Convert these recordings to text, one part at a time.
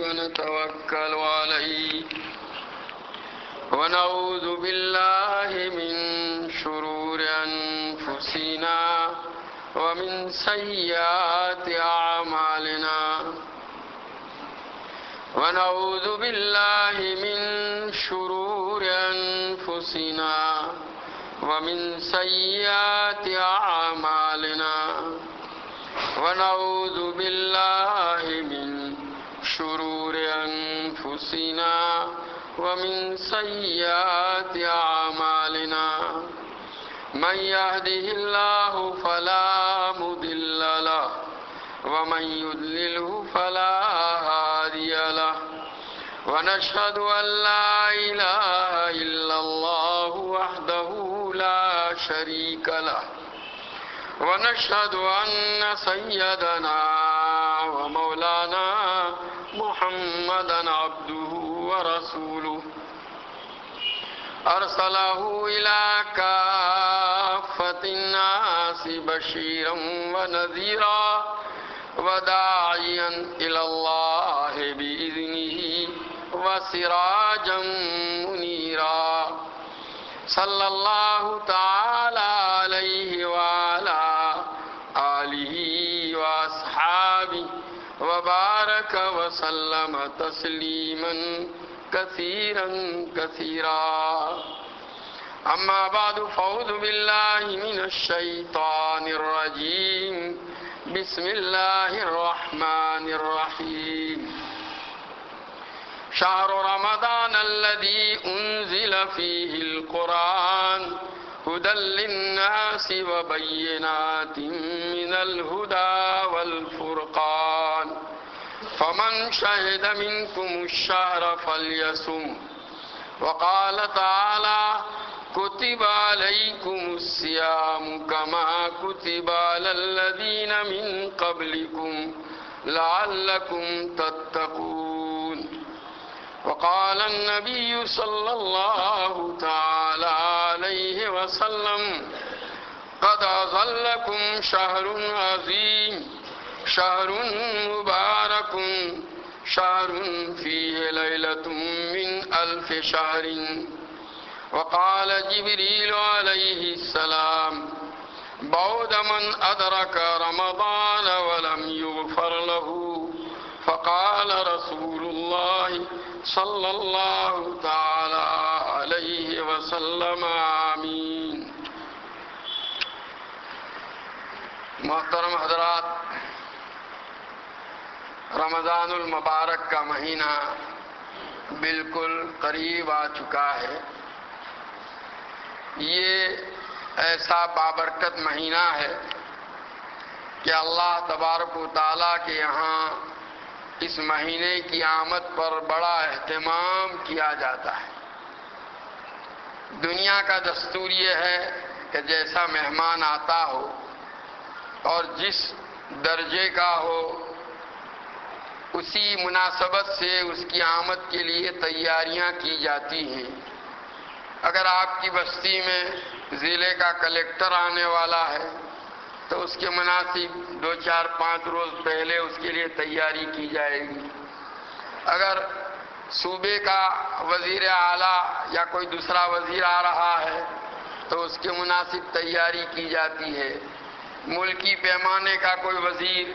ونتوكل عليه ونعوذ بالله من شرور أنفسنا ومن سيئات أعمالنا ونعوذ بالله من شرور أنفسنا ومن سيئات أعمالنا ونعوذ بالله من شرور أنفسنا ومن سيئات أعمالنا من يهده الله فلا مضل له ومن يضلله فلا هادي له ونشهد أن لا إله إلا الله وحده لا شريك له ونشهد أن سيدنا ومولانا محمدا عبده ورسوله أرسله إلى كافة الناس بشيرا ونذيرا وداعيا إلى الله بإذنه وسراجا منيرا صلى الله تعالى عليه وعلى آله وأصحابه وبارك وسلم تسليما كثيرا كثيرا أما بعد فأعوذ بالله من الشيطان الرجيم بسم الله الرحمن الرحيم شهر رمضان الذي أنزل فيه القرآن هدى للناس وبينات من الهدى والفرقان فمن شهد منكم الشهر فليصم وقال تعالى كتب عليكم الصيام كما كتب على الذين من قبلكم لعلكم تتقون وقال النبي صلى الله تعالى عليه وسلم قد أظلكم شهر عظيم شهر مبارك شهر فيه ليلة من 1000 شهر وقال جبريل عليه السلام بعد من أدرك رمضان ولم يغفر له فقال رسول الله صلى الله تعالى عليه وسلم آمین۔ محترم حضرات، رمضان المبارک کا مہینہ بالکل قریب آ چکا ہے۔ یہ ایسا بابرکت مہینہ ہے کہ اللہ تبارک و تعالیٰ کے یہاں اس مہینے کی آمد پر بڑا اہتمام کیا جاتا ہے۔ دنیا کا دستور یہ ہے کہ جیسا مہمان آتا ہو اور جس درجے کا ہو، اسی مناسبت سے اس کی آمد کے لیے تیاریاں کی جاتی ہیں۔ اگر آپ کی بستی میں ضلع کا کلیکٹر آنے والا ہے تو اس کے مناسب 2 4 5 روز پہلے اس کے لیے تیاری کی جائے گی۔ اگر صوبے کا وزیر اعلیٰ یا کوئی دوسرا وزیر آ رہا ہے تو اس کے مناسب تیاری کی جاتی ہے۔ ملکی پیمانے کا کوئی وزیر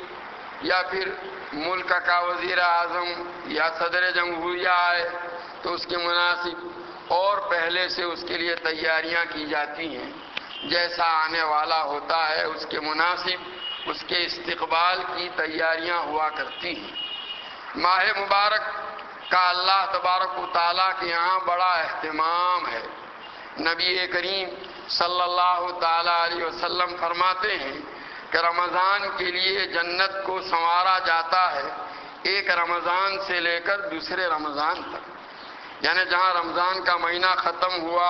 یا پھر ملک کا وزیر اعظم یا صدر جمہوریہ آئے تو اس کے مناسب اور پہلے سے اس کے لیے تیاریاں کی جاتی ہیں۔ جیسا آنے والا ہوتا ہے اس کے مناسب اس کے استقبال کی تیاریاں ہوا کرتی ہیں۔ ماہ مبارک کا اللہ تبارک و تعالیٰ کے یہاں بڑا اہتمام ہے۔ نبی کریم صلی اللہ تعالیٰ علیہ وسلم فرماتے ہیں کہ رمضان کے لیے جنت کو سنوارا جاتا ہے ایک رمضان سے لے کر دوسرے رمضان تک، یعنی جہاں رمضان کا مہینہ ختم ہوا،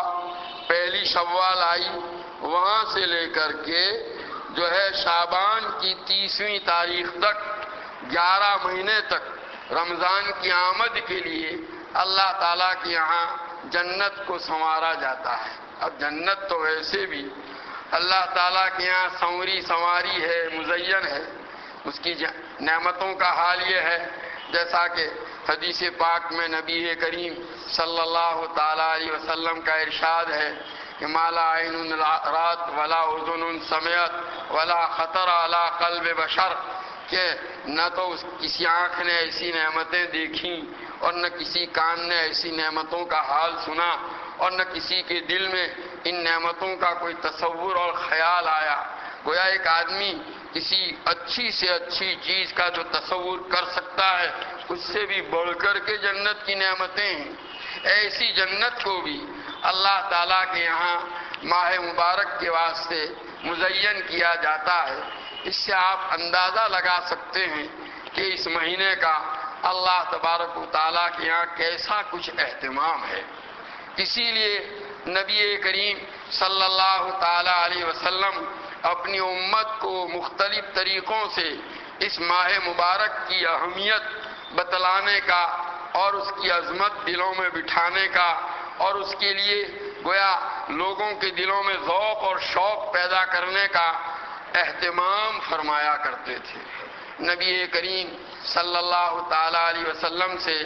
پہلی شوال آئی، وہاں سے لے کر کے جو ہے شعبان کی 30ویں تاریخ تک 11 مہینے تک رمضان کی آمد کے لیے اللہ تعالیٰ کے یہاں جنت کو سنوارا جاتا ہے۔ اب جنت تو ویسے بھی اللہ تعالیٰ کے یہاں سنوری ہے، مزین ہے۔ اس کی نعمتوں کا حال یہ ہے جیسا کہ حدیث پاک میں نبی کریم صلی اللہ تعالیٰ علیہ وسلم کا ارشاد ہے کہ ما لا عین رات ولا اذن سمعت ولا خطر علی قلب بشر، کہ نہ تو کسی آنکھ نے ایسی نعمتیں دیکھیں اور نہ کسی کان نے ایسی نعمتوں کا حال سنا اور نہ کسی کے دل میں ان نعمتوں کا کوئی تصور اور خیال آیا۔ گویا ایک آدمی کسی اچھی سے اچھی چیز کا جو تصور کر سکتا ہے اس سے بھی بڑھ کر کے جنت کی نعمتیں ہیں۔ ایسی جنت کو بھی اللہ تعالیٰ کے یہاں ماہ مبارک کے واسطے مزین کیا جاتا ہے۔ اس سے آپ اندازہ لگا سکتے ہیں کہ اس مہینے کا اللہ تبارک و تعالیٰ کے یہاں کیسا کچھ اہتمام ہے۔ اسی لیے نبی کریم صلی اللہ تعالیٰ علیہ وسلم اپنی امت کو مختلف طریقوں سے اس ماہ مبارک کی اہمیت بتلانے کا اور اس کی عظمت دلوں میں بٹھانے کا اور اس کے لیے گویا لوگوں کے دلوں میں ذوق اور شوق پیدا کرنے کا اہتمام فرمایا کرتے تھے۔ نبی کریم صلی اللہ تعالیٰ علیہ وسلم سے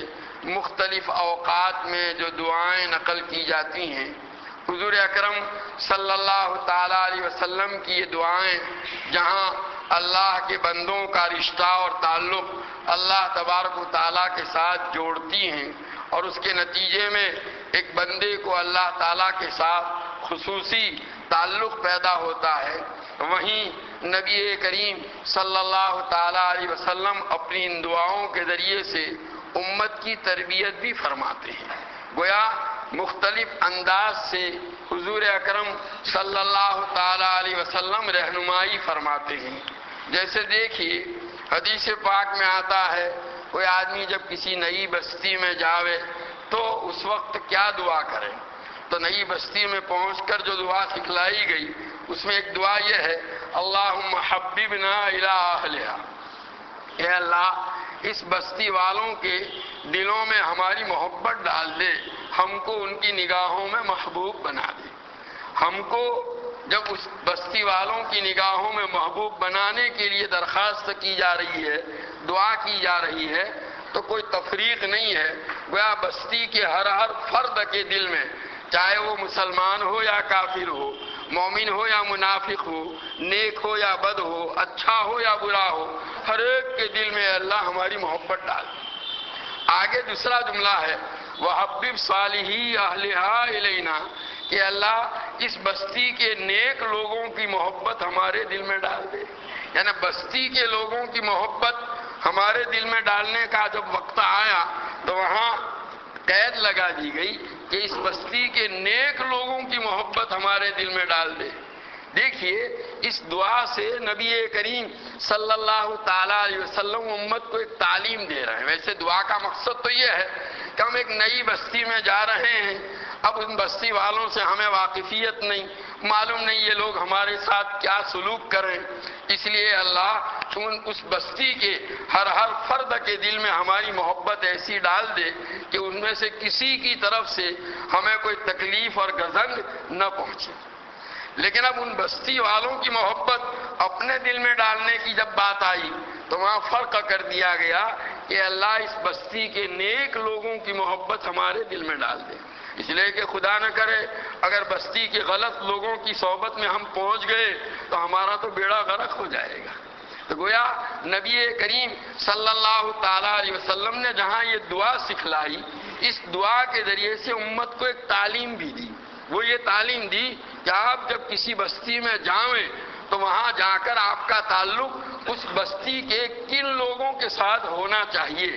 مختلف اوقات میں جو دعائیں نقل کی جاتی ہیں، حضور اکرم صلی اللہ تعالیٰ علیہ وسلم کی یہ دعائیں جہاں اللہ کے بندوں کا رشتہ اور تعلق اللہ تبارک و تعالیٰ کے ساتھ جوڑتی ہیں اور اس کے نتیجے میں ایک بندے کو اللہ تعالیٰ کے ساتھ خصوصی تعلق پیدا ہوتا ہے، وہیں نبی کریم صلی اللہ تعالیٰ علیہ وسلم اپنی ان دعاؤں کے ذریعے سے امت کی تربیت بھی فرماتے ہیں۔ گویا مختلف انداز سے حضور اکرم صلی اللہ تعالیٰ علیہ وسلم رہنمائی فرماتے ہیں۔ جیسے دیکھیے حدیث پاک میں آتا ہے کوئی آدمی جب کسی نئی بستی میں جاوے تو اس وقت کیا دعا کرے، تو نئی بستی میں پہنچ کر جو دعا سکھلائی گئی اس میں ایک دعا یہ ہے، اللہم حببنا الی اہلہا، اے اللہ اس بستی والوں کے دلوں میں ہماری محبت ڈال دے، ہم کو ان کی نگاہوں میں محبوب بنا دے۔ ہم کو جب اس بستی والوں کی نگاہوں میں محبوب بنانے کے لیے درخواست کی جا رہی ہے، دعا کی جا رہی ہے، تو کوئی تفریق نہیں ہے، گویا بستی کے ہر فرد کے دل میں، چاہے وہ مسلمان ہو یا کافر ہو، مومن ہو یا منافق ہو، نیک ہو یا بد ہو، اچھا ہو یا برا ہو، ہر ایک کے دل میں اللہ ہماری محبت ڈال۔ آگے دوسرا جملہ ہے وَحَبِّبْ صَالِحِي أَهْلِهَا إِلَيْنَا، کہ اللہ اس بستی کے نیک لوگوں کی محبت ہمارے دل میں ڈال دے۔ یعنی بستی کے لوگوں کی محبت ہمارے دل میں ڈالنے کا جب وقت آیا تو وہاں قید لگا دی گئی کہ اس بستی کے نیک لوگوں کی محبت ہمارے دل میں ڈال دے۔ دیکھیے اس دعا سے نبی کریم صلی اللہ تعالیٰ علیہ وسلم امت کو ایک تعلیم دے رہے ہیں۔ ویسے دعا کا مقصد تو یہ ہے کہ ہم ایک نئی بستی میں جا رہے ہیں، اب ان بستی والوں سے ہمیں واقفیت نہیں، معلوم نہیں یہ لوگ ہمارے ساتھ کیا سلوک کریں، اس لیے اللہ اس بستی کے ہر فرد کے دل میں ہماری محبت ایسی ڈال دے کہ ان میں سے کسی کی طرف سے ہمیں کوئی تکلیف اور گزنگ نہ پہنچے۔ لیکن اب ان بستی والوں کی محبت اپنے دل میں ڈالنے کی جب بات آئی تو وہاں فرق کر دیا گیا کہ اللہ اس بستی کے نیک لوگوں کی محبت ہمارے دل میں ڈال دے، اس لیے کہ خدا نہ کرے اگر بستی کے غلط لوگوں کی صحبت میں ہم پہنچ گئے تو ہمارا تو بیڑا غرق ہو جائے گا۔ تو گویا نبی کریم صلی اللہ تعالیٰ علیہ وسلم نے جہاں یہ دعا سکھلائی، اس دعا کے ذریعے سے امت کو ایک تعلیم بھی دی۔ وہ یہ تعلیم دی کہ آپ جب کسی بستی میں جائیں تو وہاں جا کر آپ کا تعلق اس بستی کے کن لوگوں کے ساتھ ہونا چاہیے۔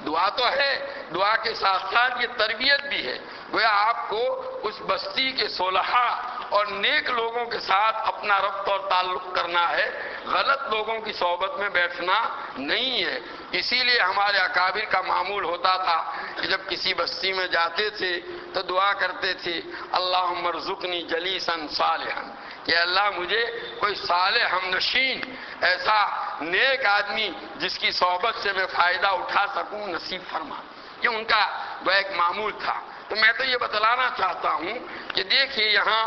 دعا تو ہے، دعا کے ساتھ ساتھ یہ تربیت بھی ہے، گویا آپ کو اس بستی کے صلحاء اور نیک لوگوں کے ساتھ اپنا ربط اور تعلق کرنا ہے، غلط لوگوں کی صحبت میں بیٹھنا نہیں ہے۔ اسی لیے ہمارے اکابر کا معمول ہوتا تھا کہ جب کسی بستی میں جاتے تھے تو دعا کرتے تھے اللہم ارزقنی جلیسا صالحا، کہ اللہ مجھے کوئی صالح ہمنشین، ایسا نیک آدمی جس کی صحبت سے میں فائدہ اٹھا سکوں نصیب فرما۔ یہ ان کا وہ ایک معمول تھا۔ تو میں تو یہ بتلانا چاہتا ہوں کہ دیکھیے یہاں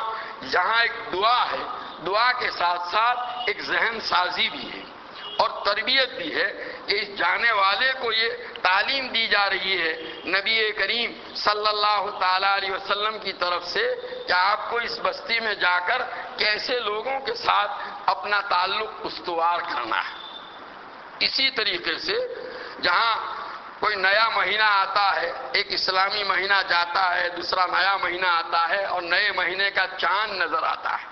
ایک دعا ہے، دعا کے ساتھ ساتھ ایک ذہن سازی بھی ہے اور تربیت بھی ہے کہ اس جانے والے کو یہ تعلیم دی جا رہی ہے نبی کریم صلی اللہ تعالیٰ علیہ وسلم کی طرف سے کہ آپ کو اس بستی میں جا کر کیسے لوگوں کے ساتھ اپنا تعلق استوار کرنا ہے۔ اسی طریقے سے جہاں کوئی نیا مہینہ آتا ہے، ایک اسلامی مہینہ جاتا ہے، دوسرا نیا مہینہ آتا ہے اور نئے مہینے کا چاند نظر آتا ہے،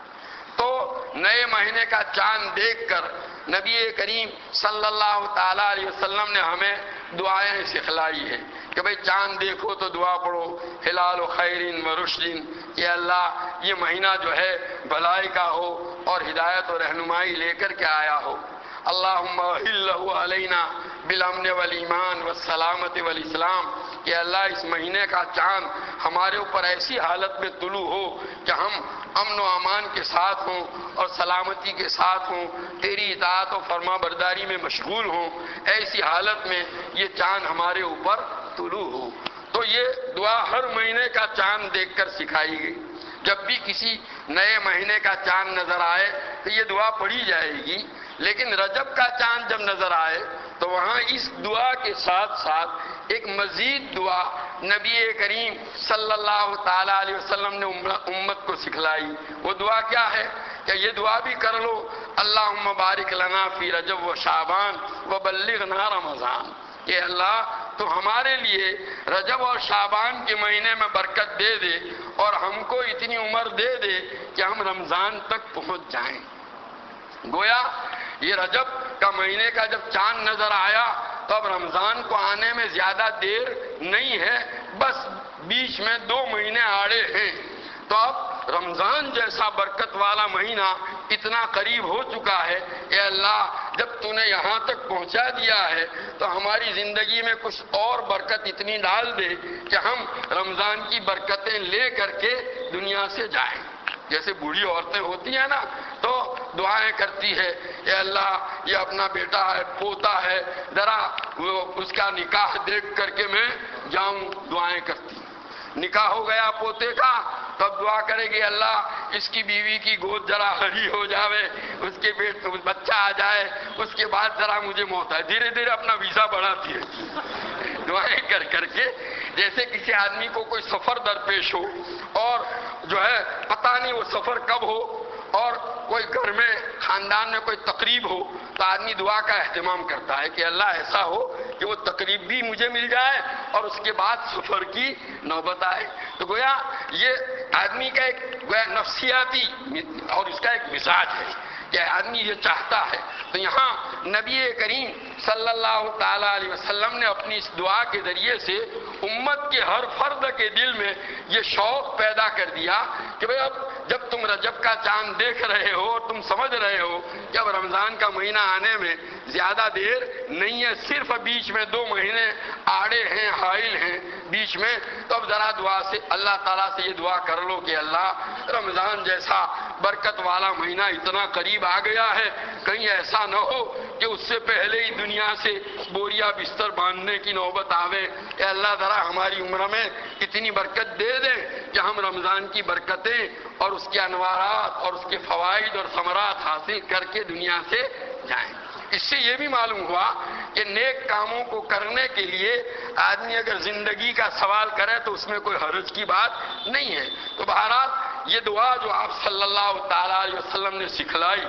تو نئے مہینے کا چاند دیکھ کر نبی کریم صلی اللہ تعالیٰ علیہ وسلم نے ہمیں دعائیں سکھلائی ہیں کہ بھئی چاند دیکھو تو دعا پڑھو، ہلال و خیرین و رشدین، کہ اللہ یہ مہینہ جو ہے بھلائی کا ہو اور ہدایت و رہنمائی لے کر کے آیا ہو۔ اللہم احلہ علینا بالامن والایمان والسلامت والاسلام، کہ اللہ اس مہینے کا چاند ہمارے اوپر ایسی حالت میں طلوع ہو کہ ہم امن و امان کے ساتھ ہوں اور سلامتی کے ساتھ ہوں، تیری اطاعت و فرما برداری میں مشغول ہوں، ایسی حالت میں یہ چاند ہمارے اوپر طلوع ہو۔ تو یہ دعا ہر مہینے کا چاند دیکھ کر سکھائی گئی۔ جب بھی کسی نئے مہینے کا چاند نظر آئے تو یہ دعا پڑھی جائے گی، لیکن رجب کا چاند جب نظر آئے تو وہاں اس دعا کے ساتھ ساتھ ایک مزید دعا نبی کریم صلی اللہ تعالیٰ علیہ وسلم نے امت کو سکھلائی۔ وہ دعا کیا ہے کہ یہ دعا بھی کر لو، اللہم بارک لنا فی رجب و شعبان وبلغنا رمضان، کہ اللہ تو ہمارے لیے رجب اور شعبان کے مہینے میں برکت دے دے اور ہم کو اتنی عمر دے دے کہ ہم رمضان تک پہنچ جائیں۔ گویا یہ رجب کا مہینے کا جب چاند نظر آیا تو اب رمضان کو آنے میں زیادہ دیر نہیں ہے، بس بیچ میں 2 مہینے آڑے ہیں، تو اب رمضان جیسا برکت والا مہینہ اتنا قریب ہو چکا ہے۔ اے اللہ جب تو نے یہاں تک پہنچا دیا ہے تو ہماری زندگی میں کچھ اور برکت اتنی ڈال دے کہ ہم رمضان کی برکتیں لے کر کے دنیا سے جائیں۔ جیسے بوڑھی عورتیں ہوتی ہیں نا تو دعائیں کرتی ہے، اے اللہ یہ اپنا بیٹا ہے، پوتا ہے، ذرا اس کا نکاح دیکھ کر کے میں جاؤں، دعائیں کرتی۔ نکاح ہو گیا پوتے کا، تب دعا کرے گی اللہ اس کی بیوی کی گود ذرا ہری ہو جاوے، اس کے بچہ آ جائے، اس کے بعد ذرا مجھے موت آئے، دھیرے دھیرے اپنا ویزا بڑھاتی ہے دعائیں کر کر کے۔ جیسے کسی آدمی کو کوئی سفر درپیش ہو اور جو ہے پتہ نہیں وہ سفر کب ہو، اور کوئی گھر میں خاندان میں کوئی تقریب ہو تو آدمی دعا کا اہتمام کرتا ہے کہ اللہ ایسا ہو کہ وہ تقریب بھی مجھے مل جائے اور اس کے بعد سفر کی نوبت آئے۔ تو گویا یہ آدمی کا ایک گویا نفسیاتی اور اس کا ایک مزاج ہے کہ آدمی یہ چاہتا ہے۔ تو یہاں نبی کریم صلی اللہ تعالیٰ علیہ وسلم نے اپنی اس دعا کے ذریعے سے امت کے ہر فرد کے دل میں یہ شوق پیدا کر دیا کہ بھئی اب جب تم رجب کا چاند دیکھ رہے ہو، تم سمجھ رہے ہو کہ اب رمضان کا مہینہ آنے میں زیادہ دیر نہیں ہے، صرف بیچ میں 2 مہینے آڑے ہیں، حائل ہیں بیچ میں، تو اب ذرا دعا سے اللہ تعالیٰ سے یہ دعا کر لو کہ اللہ رمضان جیسا برکت والا مہینہ اتنا قریب آ گیا ہے، کہیں ایسا نہ ہو کہ اس سے پہلے ہی دنیا سے بوریا بستر باندھنے کی نوبت آوے۔ اے اللہ ذرا ہماری عمر میں اتنی برکت دے دے کہ ہم رمضان کی برکتیں اور اس کے انوارات اور اس کے فوائد اور ثمرات حاصل کر کے دنیا سے جائیں۔ اس سے یہ بھی معلوم ہوا کہ نیک کاموں کو کرنے کے لیے آدمی اگر زندگی کا سوال کرے تو اس میں کوئی حرج کی بات نہیں ہے۔ تو بہرحال یہ دعا جو آپ صلی اللہ تعالیٰ علیہ وسلم نے سکھلائی،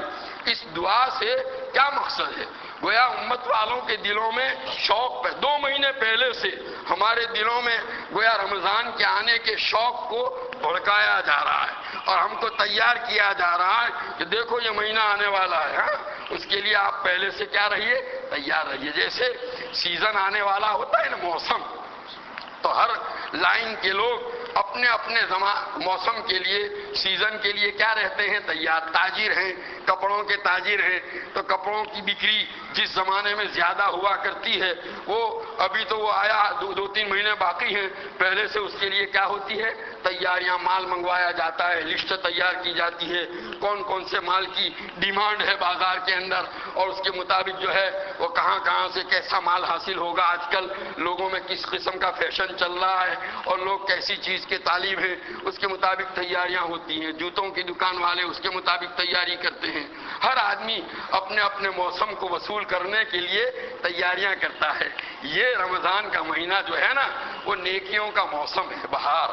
اس دعا سے کیا مقصد ہے؟ گویا امت والوں کے دلوں میں شوق 2 مہینے پہلے سے ہمارے دلوں میں گویا رمضان کے آنے کے شوق کو بھڑکایا جا رہا ہے اور ہم کو تیار کیا جا رہا ہے کہ دیکھو یہ مہینہ آنے والا ہے، اس کے لیے آپ پہلے سے کیا رہیے، تیار رہیے۔ جیسے سیزن آنے والا ہوتا ہے نا، موسم، تو ہر لائن کے لوگ اپنے اپنے موسم کے لیے، سیزن کے لیے کیا رہتے ہیں، تیار۔ تاجر ہیں، کپڑوں کے تاجر ہیں، تو کپڑوں کی بکری جس زمانے میں زیادہ ہوا کرتی ہے وہ ابھی تو وہ آیا 2-3 مہینے باقی ہیں، پہلے سے اس کے لیے کیا ہوتی ہے، تیاریاں، مال منگوایا جاتا ہے، لسٹ تیار کی جاتی ہے، کون کون سے مال کی ڈیمانڈ ہے بازار کے اندر اور اس کے مطابق جو ہے وہ کہاں کہاں سے کیسا مال حاصل ہوگا، آج کل لوگوں میں کس قسم کا فیشن چل رہا ہے اور لوگ کیسی چیز جس کے طالب ہیں اس کے مطابق تیاریاں ہوتی ہیں، جوتوں کی دکان والے اس کے مطابق تیاری کرتے ہیں، ہر آدمی اپنے اپنے موسم کو وصول کرنے کے لیے تیاریاں کرتا ہے۔ یہ رمضان کا مہینہ جو ہے نا وہ نیکیوں کا موسم ہے، بہار۔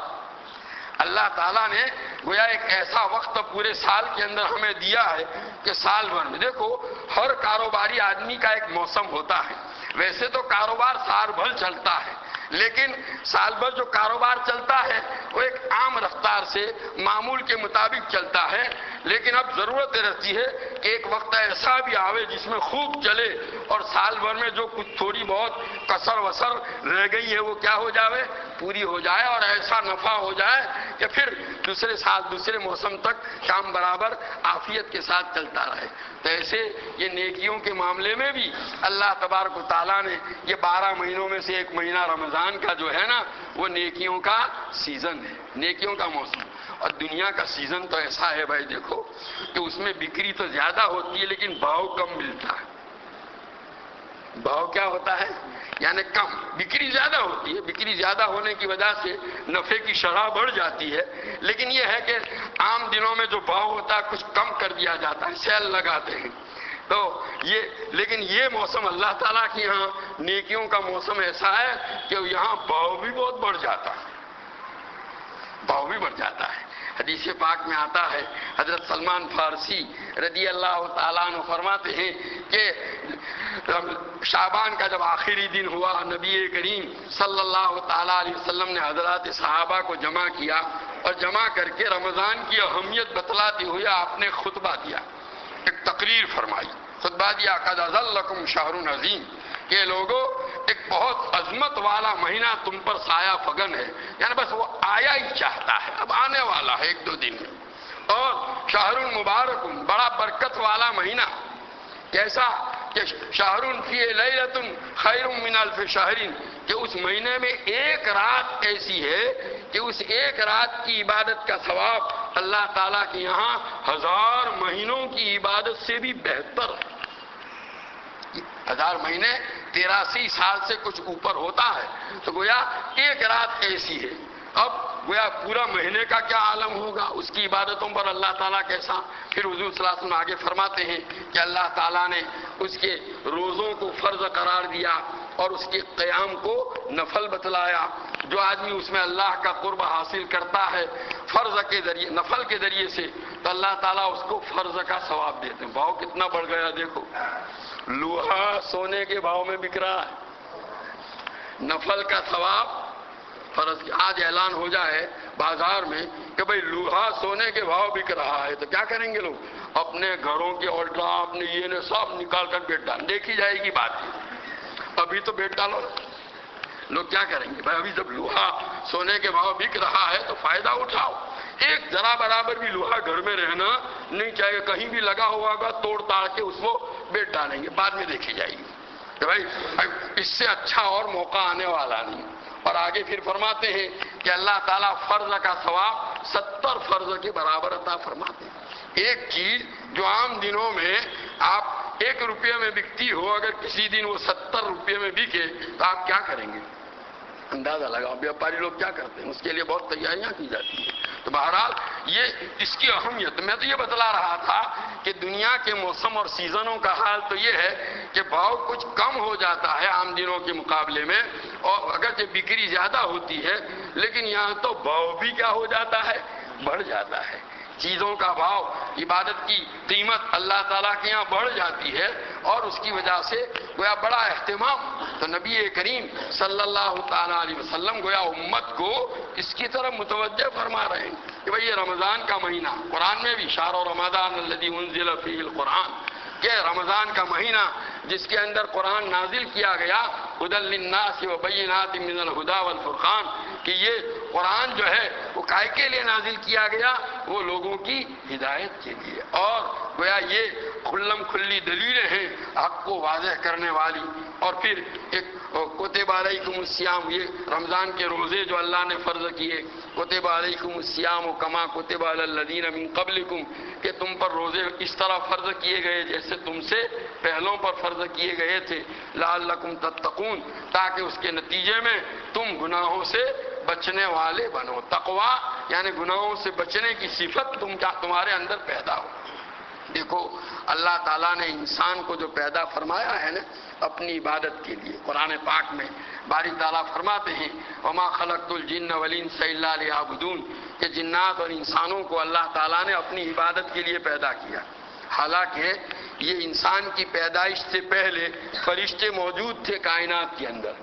اللہ تعالیٰ نے گویا ایک ایسا وقت پورے سال کے اندر ہمیں دیا ہے کہ سال بھر میں دیکھو ہر کاروباری آدمی کا ایک موسم ہوتا ہے۔ ویسے تو کاروبار سال بھر چلتا ہے، لیکن سال بھر جو کاروبار چلتا ہے وہ ایک عام رفتار سے معمول کے مطابق چلتا ہے، لیکن اب ضرورت رہتی ہے کہ ایک وقت ایسا بھی آوے جس میں خوب چلے اور سال بھر میں جو کچھ تھوڑی بہت کسر وسر رہ گئی ہے وہ کیا ہو جاوے، پوری ہو جائے، اور ایسا نفع ہو جائے کہ پھر دوسرے سال دوسرے موسم تک کام برابر عافیت کے ساتھ چلتا رہے۔ تو ایسے یہ نیکیوں کے معاملے میں بھی اللہ تبارک و تعالیٰ نے یہ 12 مہینوں میں سے ایک مہینہ رمضان کا جو ہے نا وہ نیکیوں کا سیزن ہے، نیکیوں کا موسم۔ اور دنیا کا سیزن تو ایسا ہے بھائی دیکھو کہ اس میں بکری تو زیادہ ہوتی ہے لیکن بھاؤ کم ملتا ہے۔ بھاؤ کیا ہوتا ہے؟ یعنی کم، بکری زیادہ ہوتی ہے، بکری زیادہ ہونے کی وجہ سے نفع کی شرح بڑھ جاتی ہے، لیکن یہ ہے کہ عام دنوں میں جو بھاؤ ہوتا ہے کچھ کم کر دیا جاتا ہے، سیل لگاتے ہیں۔ تو لیکن یہ موسم اللہ تعالیٰ کی یہاں نیکیوں کا موسم ایسا ہے کہ یہاں بھاؤ بھی بہت بڑھ جاتا ہے، بھاؤ بھی بڑھ جاتا ہے۔ حدیث پاک میں آتا ہے، حضرت سلمان فارسی رضی اللہ تعالیٰ عنہ فرماتے ہیں کہ شعبان کا جب آخری دن ہوا، نبی کریم صلی اللہ تعالیٰ علیہ وسلم نے حضرات صحابہ کو جمع کیا اور جمع کر کے رمضان کی اہمیت بتلاتے ہوئے آپ نے خطبہ دیا، ایک تقریر فرمائی، خطبہ دیا، قد اظلکم شہر عظیم، کہ لوگوں ایک بہت عظمت والا مہینہ تم پر سایہ فگن ہے، یعنی بس وہ آیا ہی چاہتا ہے، اب آنے والا ہے ایک دو دن میں، اور شہر مبارک، بڑا برکت والا مہینہ، کیسا کہ شہر فی لیلۃ خیر من الف شہر، کہ اس مہینے میں ایک رات ایسی ہے کہ اس ایک رات کی عبادت کا ثواب اللہ تعالیٰ کے یہاں 1000 مہینوں کی عبادت سے بھی بہتر ہے۔ 1000 مہینے 83 سال سے کچھ اوپر ہوتا ہے، تو گویا ایک رات ایسی ہے۔ اب گویا پورا مہینے کا کیا عالم ہوگا، اس کی عبادتوں پر اللہ تعالیٰ کیسا۔ پھر حضور صلی اللہ علیہ وسلم آگے فرماتے ہیں کہ اللہ تعالیٰ نے اس کے روزوں کو فرض قرار دیا اور اس کے قیام کو نفل بتلایا۔ جو آدمی اس میں اللہ کا قرب حاصل کرتا ہے فرض کے ذریعے، نفل کے ذریعے سے، تو اللہ تعالیٰ اس کو فرض کا ثواب دیتے ہیں۔ بھاؤ کتنا بڑھ گیا دیکھو، لوہا سونے کے بھاؤ میں بک رہا ہے، نفل کا ثواب فرض کی۔ آج اعلان ہو جائے بازار میں کہ بھئی لوہا سونے کے بھاؤ بک رہا ہے، تو کیا کریں گے لوگ؟ اپنے گھروں کے الٹرا اپنے یہ نے سب نکال کر بیٹ ڈال، دیکھی جائے گی بات۔ ابھی تو بیٹ ڈالو، لوگ کیا کریں گے؟ بھائی ابھی جب لوہا سونے کے بھاؤ بک رہا ہے تو فائدہ اٹھاؤ۔ ایک ذرا برابر بھی لوہا گھر میں رہنا نہیں چاہیے، کہیں بھی لگا ہوا ہوگا توڑ تاڑ کے اس کو بیٹ ڈالیں گے، بعد میں دیکھی جائے گی کہ بھائی اس سے اچھا اور موقع آنے والا نہیں۔ اور آگے پھر فرماتے ہیں کہ اللہ تعالیٰ فرض کا ثواب 70 فرض کے برابر عطا فرماتے ہیں۔ ایک چیز جو عام دنوں میں آپ 1 روپے میں بکتی ہو، اگر کسی دن وہ 70 روپے میں بکے تو آپ کیا کریں گے؟ اندازہ لگاؤ۔ بیاپاری لوگ کیا کرتے ہیں، اس کے لیے بہت تیاریاں کی جاتی ہیں۔ تو بہرحال یہ اس کی اہمیت، میں تو یہ بتلا رہا تھا کہ دنیا کے موسم اور سیزنوں کا حال تو یہ ہے کہ بھاؤ کچھ کم ہو جاتا ہے عام دنوں کے مقابلے میں، اور اگرچہ بکری زیادہ ہوتی ہے لیکن یہاں تو بھاؤ بھی کیا ہو جاتا ہے، بڑھ جاتا ہے۔ چیزوں کا بھاؤ، عبادت کی قیمت اللہ تعالیٰ کے یہاں بڑھ جاتی ہے، اور اس کی وجہ سے گویا بڑا اہتمام۔ تو نبی کریم صلی اللہ تعالیٰ علیہ وسلم گویا امت کو اس کی طرف متوجہ فرما رہے ہیں کہ بھئی یہ رمضان کا مہینہ، قرآن میں بھی شہر رمضان الذی انزل فیہ القرآن، کہ رمضان کا مہینہ جس کے اندر قرآن نازل کیا گیا، ھدی للناس وبینات من الھدی والفرقان، کہ یہ قرآن جو ہے وہ کائے کے لیے نازل کیا گیا؟ وہ لوگوں کی ہدایت کے لیے، اور گویا یہ کھلم کھلی دلیلیں ہیں حق کو واضح کرنے والی۔ اور پھر ایک کتب علیکم الصیام، یہ رمضان کے روزے جو اللہ نے فرض کیے، کتب علیکم الصیام کما کتب علی الذین من قبلکم، کہ تم پر روزے اس طرح فرض کیے گئے جیسے تم سے پہلوں پر فرض کیے گئے تھے، لعلکم تتقون، تاکہ اس کے نتیجے میں تم گناہوں سے بچنے والے بنو. تقوی یعنی گناہوں سے بچنے کی صفت تمہارے اندر پیدا ہو. دیکھو اللہ تعالیٰ نے انسان کو جو پیدا فرمایا ہے نا اپنی عبادت کے لیے. قرآن پاک میں باری تعالیٰ فرماتے ہیں وما خلقت الجن والانس الا لیعبدون کہ جنات اور انسانوں کو اللہ تعالیٰ نے اپنی عبادت کے لیے پیدا کیا. حالانکہ یہ انسان کی پیدائش سے پہلے فرشتے موجود تھے کائنات کے اندر،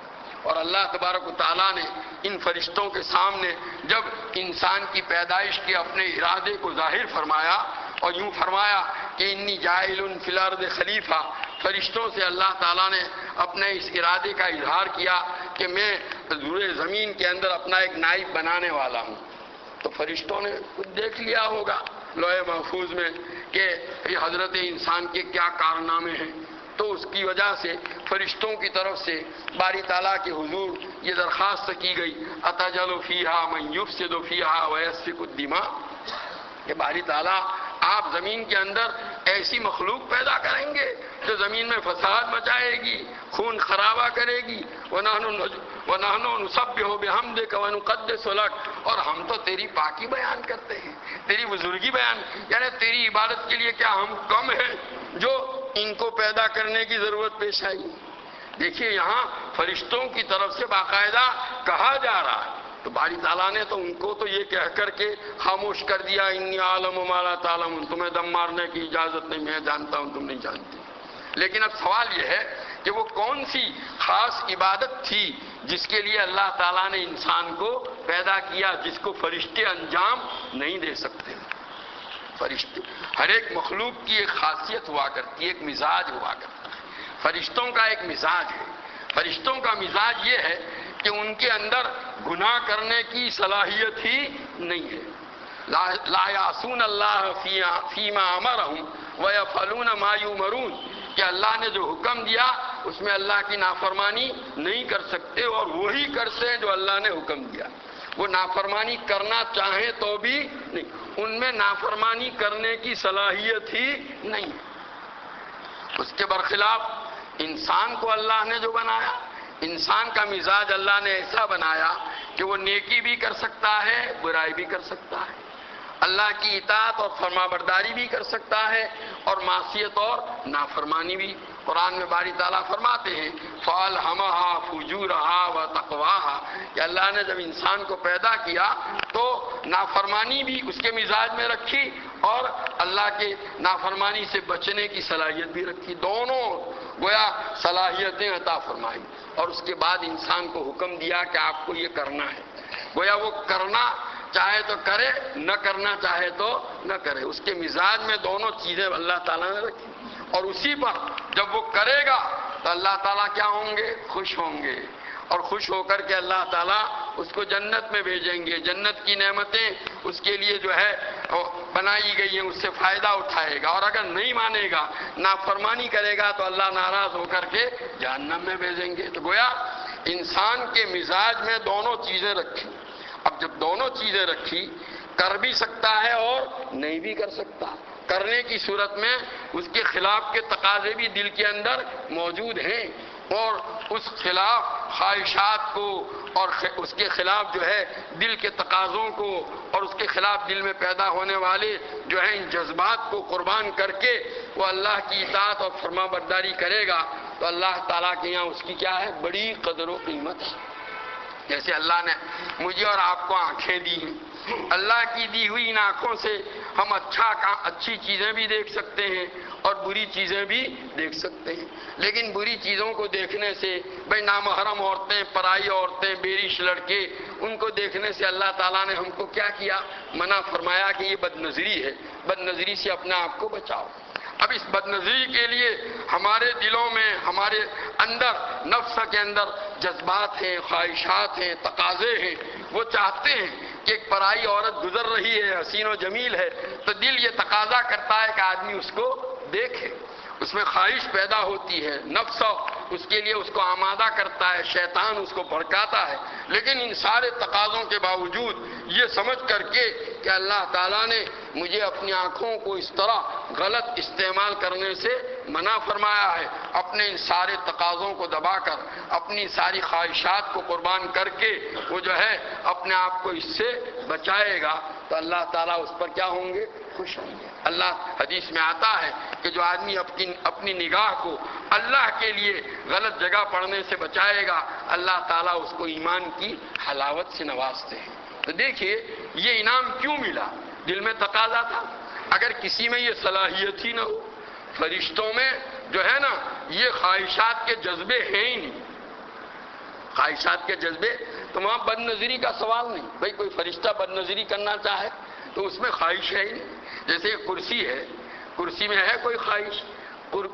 اور اللہ تبارک و تعالیٰ نے ان فرشتوں کے سامنے جب انسان کی پیدائش کے اپنے ارادے کو ظاہر فرمایا اور یوں فرمایا کہ انی جاعل فی الارض خلیفہ، فرشتوں سے اللہ تعالیٰ نے اپنے اس ارادے کا اظہار کیا کہ میں زمین کے اندر اپنا ایک نائب بنانے والا ہوں. تو فرشتوں نے خود دیکھ لیا ہوگا لوح محفوظ میں کہ یہ حضرت انسان کے کیا کارنامے ہیں، تو اس کی وجہ سے فرشتوں کی طرف سے باری تعالیٰ کے حضور یہ درخواست کی گئی اتجعل فیہا من یفسد فیہا ویسفک الدماء کہ باری تعالیٰ آپ زمین کے اندر ایسی مخلوق پیدا کریں گے جو زمین میں فساد مچائے گی، خون خرابہ کرے گی. وَنَحْنُ نُسَبِّحُ بِحَمْدِكَ وَنُقَدِّسُ لَكَ، اور ہم تو تیری پاکی بیان کرتے ہیں، تیری بزرگی بیان، یعنی تیری عبادت کے لیے کیا ہم کم ہیں جو ان کو پیدا کرنے کی ضرورت پیش آئی. دیکھیے یہاں فرشتوں کی طرف سے باقاعدہ کہا جا رہا ہے. تو باری تعالیٰ نے تو ان کو تو یہ کہہ کر کے خاموش کر دیا انی عالم ما لا تعلمون، تمہیں دم مارنے کی اجازت نہیں، میں جانتا ہوں تم نہیں جانتے. لیکن اب سوال یہ ہے کہ وہ کون سی خاص عبادت تھی جس کے لیے اللہ تعالیٰ نے انسان کو پیدا کیا جس کو فرشتے انجام نہیں دے سکتے. فرشتے ہر ایک مخلوق کی ایک خاصیت ہوا کرتی ہے، ایک مزاج ہوا کرتا ہے. فرشتوں کا ایک مزاج ہے. فرشتوں کا مزاج یہ ہے کہ ان کے اندر گناہ کرنے کی صلاحیت ہی نہیں ہے. لا یعصون اللہ فیما امرہم ویفعلون ما یؤمرون کہ اللہ نے جو حکم دیا اس میں اللہ کی نافرمانی نہیں کر سکتے اور وہی کرتے ہیں جو اللہ نے حکم دیا. وہ نافرمانی کرنا چاہیں تو بھی نہیں، ان میں نافرمانی کرنے کی صلاحیت ہی نہیں. اس کے برخلاف انسان کو اللہ نے جو بنایا، انسان کا مزاج اللہ نے ایسا بنایا کہ وہ نیکی بھی کر سکتا ہے، برائی بھی کر سکتا ہے، اللہ کی اطاعت اور فرما برداری بھی کر سکتا ہے اور معصیت اور نافرمانی بھی. قرآن میں باری تعالیٰ فرماتے ہیں فَأَلْهَمَهَا فُجُورَهَا وَتَقْوَاهَا کہ اللہ نے جب انسان کو پیدا کیا تو نافرمانی بھی اس کے مزاج میں رکھی اور اللہ کے نافرمانی سے بچنے کی صلاحیت بھی رکھی. دونوں گویا صلاحیتیں عطا فرمائی اور اس کے بعد انسان کو حکم دیا کہ آپ کو یہ کرنا ہے. گویا وہ کرنا چاہے تو کرے، نہ کرنا چاہے تو نہ کرے. اس کے مزاج میں دونوں چیزیں اللہ تعالیٰ نے رکھی اور اسی پر جب وہ کرے گا تو اللہ تعالیٰ کیا ہوں گے؟ خوش ہوں گے اور خوش ہو کر کے اللہ تعالیٰ اس کو جنت میں بھیجیں گے. جنت کی نعمتیں اس کے لیے جو ہے بنائی گئی ہیں، اس سے فائدہ اٹھائے گا. اور اگر نہیں مانے گا، نافرمانی کرے گا تو اللہ ناراض ہو کر کے جہنم میں بھیجیں گے. تو گویا انسان کے مزاج میں دونوں چیزیں رکھی. اب جب دونوں چیزیں رکھی، کر بھی سکتا ہے اور نہیں بھی کر سکتا. کرنے کی صورت میں اس کے خلاف کے تقاضے بھی دل کے اندر موجود ہیں اور اس خلاف خواہشات کو اور اس کے خلاف جو ہے دل کے تقاضوں کو اور اس کے خلاف دل میں پیدا ہونے والے جو ہیں ان جذبات کو قربان کر کے وہ اللہ کی اطاعت اور فرما برداری کرے گا تو اللہ تعالیٰ کے یہاں اس کی کیا ہے؟ بڑی قدر و قیمت ہے. جیسے اللہ نے مجھے اور آپ کو آنکھیں دی ہیں، اللہ کی دی ہوئی ان آنکھوں سے ہم اچھی چیزیں بھی دیکھ سکتے ہیں اور بری چیزیں بھی دیکھ سکتے ہیں. لیکن بری چیزوں کو دیکھنے سے بھئی نامحرم عورتیں، پرائی عورتیں، بیرش لڑکے، ان کو دیکھنے سے اللہ تعالیٰ نے ہم کو کیا کیا؟ منع فرمایا کہ یہ بد نظری ہے، بد نظری سے اپنے آپ کو بچاؤ. اب اس بد نظری کے لیے ہمارے دلوں میں، ہمارے اندر، نفس کے اندر جذبات ہیں، خواہشات ہیں، تقاضے ہیں. وہ چاہتے ہیں کہ ایک پرائی عورت گزر رہی ہے، حسین و جمیل ہے، تو دل یہ تقاضا کرتا ہے کہ آدمی اس کو دیکھے. اس میں خواہش پیدا ہوتی ہے، نفس اس کے لیے اس کو آمادہ کرتا ہے، شیطان اس کو بھڑکاتا ہے. لیکن ان سارے تقاضوں کے باوجود یہ سمجھ کر کے کہ اللہ تعالیٰ نے مجھے اپنی آنکھوں کو اس طرح غلط استعمال کرنے سے منع فرمایا ہے اپنے ان سارے تقاضوں کو دبا کر، اپنی ساری خواہشات کو قربان کر کے وہ جو ہے اپنے آپ کو اس سے بچائے گا تو اللہ تعالیٰ اس پر کیا ہوں گے؟ خوش ہوں گے۔ اللہ حدیث میں آتا ہے کہ جو آدمی اپنی نگاہ کو اللہ کے لیے غلط جگہ پڑنے سے بچائے گا اللہ تعالیٰ اس کو ایمان کی حلاوت سے نوازتے ہیں۔ تو دیکھیے یہ انعام کیوں ملا؟ دل میں تقاضا تھا۔ اگر کسی میں یہ صلاحیت ہی نہ ہو، فرشتوں میں جو ہے نا یہ خواہشات کے جذبے ہیں ہی نہیں، خواہشات کے جذبے، تو وہاں بد نظری کا سوال نہیں۔ بھئی کوئی فرشتہ بد نظری کرنا چاہے تو اس میں خواہش ہے ہی نہیں۔ جیسے یہ کرسی ہے، کرسی میں ہے کوئی خواہش؟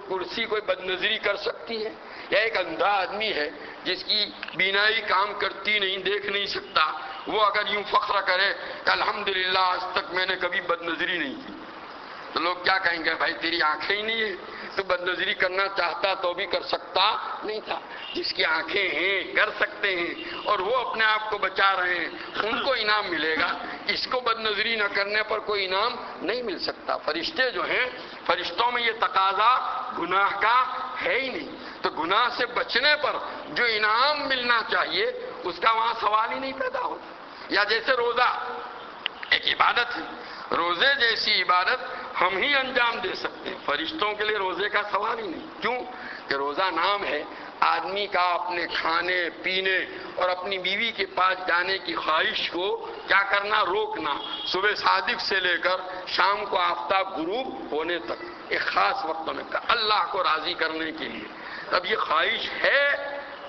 کرسی کوئی بد نظری کر سکتی ہے؟ یا ایک اندھا آدمی ہے جس کی بینائی کام کرتی نہیں، دیکھ نہیں سکتا، وہ اگر یوں فخر کرے کہ الحمدللہ آج تک میں نے کبھی بد نظری نہیں کی، تو لوگ کیا کہیں گے؟ بھائی تیری آنکھیں ہی نہیں ہیں، تو بد نظری کرنا چاہتا تو بھی کر سکتا نہیں تھا۔ جس کی آنکھیں ہیں کر سکتے ہیں اور وہ اپنے آپ کو بچا رہے ہیں ان کو انعام ملے گا، اس کو بد نظری نہ کرنے پر کوئی انعام نہیں مل سکتا۔ فرشتے جو ہیں، فرشتوں میں یہ تقاضا گناہ کا ہے ہی نہیں، تو گناہ سے بچنے پر جو انعام ملنا چاہیے اس کا وہاں سوال ہی نہیں پیدا ہوتا۔ یا جیسے روزہ ایک عبادت ہے، روزے جیسی عبادت ہم ہی انجام دے سکتے ہیں، فرشتوں کے لیے روزے کا سوال ہی نہیں۔ کیوں کہ روزہ نام ہے آدمی کا اپنے کھانے پینے اور اپنی بیوی کے پاس جانے کی خواہش کو کیا کرنا؟ روکنا، صبح صادق سے لے کر شام کو آفتاب غروب ہونے تک ایک خاص وقت میں اللہ کو راضی کرنے کے لیے۔ اب یہ خواہش ہے،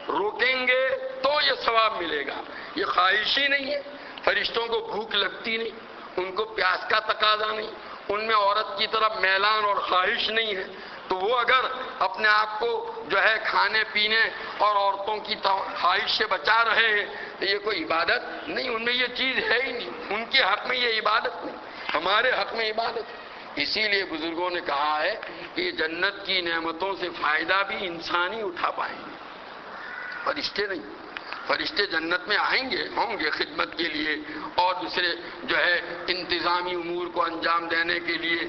روکیں گے تو یہ ثواب ملے گا، یہ خواہش ہی نہیں ہے۔ فرشتوں کو بھوک لگتی نہیں، ان کو پیاس کا تقاضا نہیں، ان میں عورت کی طرف میلان اور خواہش نہیں ہے، تو وہ اگر اپنے آپ کو جو ہے کھانے پینے اور عورتوں کی خواہش سے بچا رہے ہیں تو یہ کوئی عبادت نہیں، ان میں یہ چیز ہے ہی نہیں، ان کے حق میں یہ عبادت نہیں، ہمارے حق میں عبادت۔ اسی لیے بزرگوں نے کہا ہے کہ یہ جنت کی نعمتوں سے فائدہ بھی انسان ہی اٹھا پائیں گے، فرشتے نہیں۔ فرشتے جنت میں آئیں گے، ہوں گے خدمت کے لیے اور دوسرے جو ہے انتظامی امور کو انجام دینے کے لیے،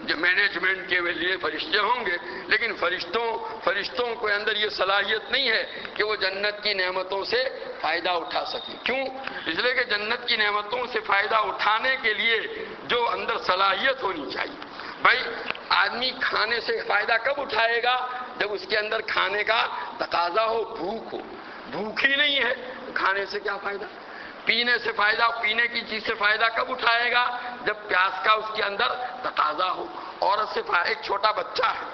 جو مینجمنٹ کے لیے فرشتے ہوں گے، لیکن فرشتوں کو اندر یہ صلاحیت نہیں ہے کہ وہ جنت کی نعمتوں سے فائدہ اٹھا سکیں۔ کیوں؟ اس لیے کہ جنت کی نعمتوں سے فائدہ اٹھانے کے لیے جو اندر صلاحیت ہونی چاہیے۔ بھائی آدمی کھانے سے فائدہ کب اٹھائے گا؟ جب اس کے اندر کھانے کا تقاضا ہو، بھوک ہو۔ بھوک ہی نہیں ہے کھانے سے کیا فائدہ؟ پینے سے فائدہ، پینے کی چیز سے فائدہ کب اٹھائے گا؟ جب پیاس کا اس کے اندر تقاضا ہو۔ عورت سے ایک چھوٹا بچہ ہے،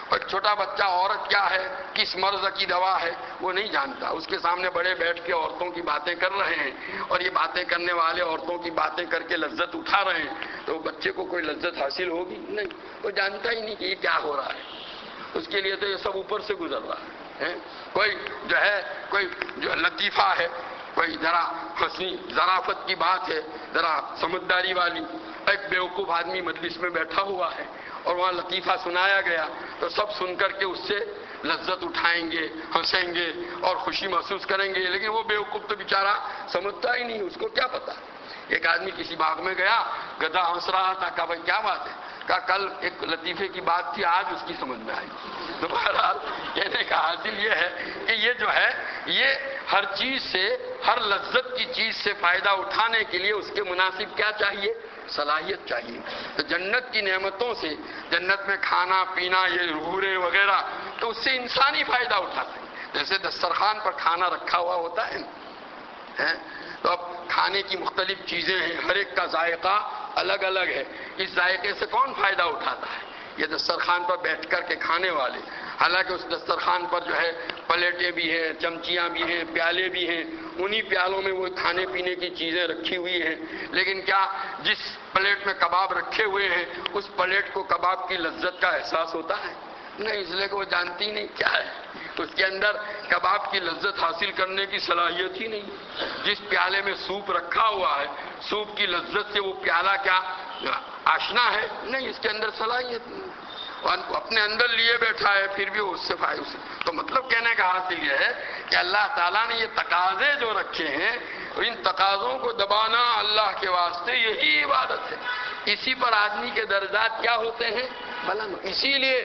اور ایک چھوٹا بچہ عورت کیا ہے، کس مرض کی دوا ہے وہ نہیں جانتا، اس کے سامنے بڑے بیٹھ کے عورتوں کی باتیں کر رہے ہیں اور یہ باتیں کرنے والے عورتوں کی باتیں کر کے لذت اٹھا رہے ہیں، تو بچے کو کوئی لذت حاصل ہوگی نہیں، وہ جانتا ہی نہیں کہ یہ کیا ہو رہا ہے، اس کے لیے تو یہ سب اوپر سے گزر رہا ہے۔ کوئی جو لطیفہ ہے، کوئی ذرا حسنی ظرافت کی بات ہے، ذرا سمجھداری والی، ایک بیوقوف آدمی مجلس میں بیٹھا ہوا ہے اور وہاں لطیفہ سنایا گیا تو سب سن کر کے اس سے لذت اٹھائیں گے، ہنسیں گے اور خوشی محسوس کریں گے، لیکن وہ بیوقوف تو بیچارہ سمجھتا ہی نہیں، اس کو کیا پتا۔ ایک آدمی کسی باغ میں گیا، گدھا ہنس رہا تھا، کہا بھائی کیا بات ہے؟ کہا کل ایک لطیفے کی بات تھی، آج اس کی سمجھ میں آئی۔ بہرحال کہنے کا حاصل یہ ہے کہ یہ جو ہے یہ ہر چیز سے، ہر لذت کی چیز سے فائدہ اٹھانے کے لیے اس کے مناسب کیا چاہیے؟ صلاحیت چاہیے۔ تو جنت کی نعمتوں سے، جنت میں کھانا پینا، یہ حوریں وغیرہ، تو اس سے انسانی فائدہ اٹھاتے ہیں۔ جیسے دسترخوان پر کھانا رکھا ہوا ہوتا ہے تو اب کھانے کی مختلف چیزیں ہیں، ہر ایک کا ذائقہ الگ الگ ہے، اس ذائقے سے کون فائدہ اٹھاتا ہے؟ یہ دسترخوان پر بیٹھ کر کے کھانے والے۔ حالانکہ اس دسترخوان پر جو ہے پلیٹیں بھی ہیں، چمچیاں بھی ہیں، پیالے بھی ہیں، انہی پیالوں میں وہ کھانے پینے کی چیزیں رکھی ہوئی ہیں، لیکن کیا جس پلیٹ میں کباب رکھے ہوئے ہیں اس پلیٹ کو کباب کی لذت کا احساس ہوتا ہے؟ نہیں، اس لیے کہ وہ جانتی نہیں کیا ہے، اس کے اندر کباب کی لذت حاصل کرنے کی صلاحیت ہی نہیں۔ جس پیالے میں سوپ رکھا ہوا ہے، سوپ کی لذت سے وہ پیالہ کیا آشنا ہے؟ نہیں، اس کے اندر صلاحیت نہیں، اپنے اندر لیے بیٹھا ہے، پھر بھی اس سے فائدہ۔ تو مطلب کہنے کا حاصل یہ ہے کہ اللہ تعالیٰ نے یہ تقاضے جو رکھے ہیں، ان تقاضوں کو دبانا اللہ کے واسطے یہی عبادت ہے، اسی پر آدمی کے درجات کیا ہوتے ہیں؟ بلند۔ اسی لیے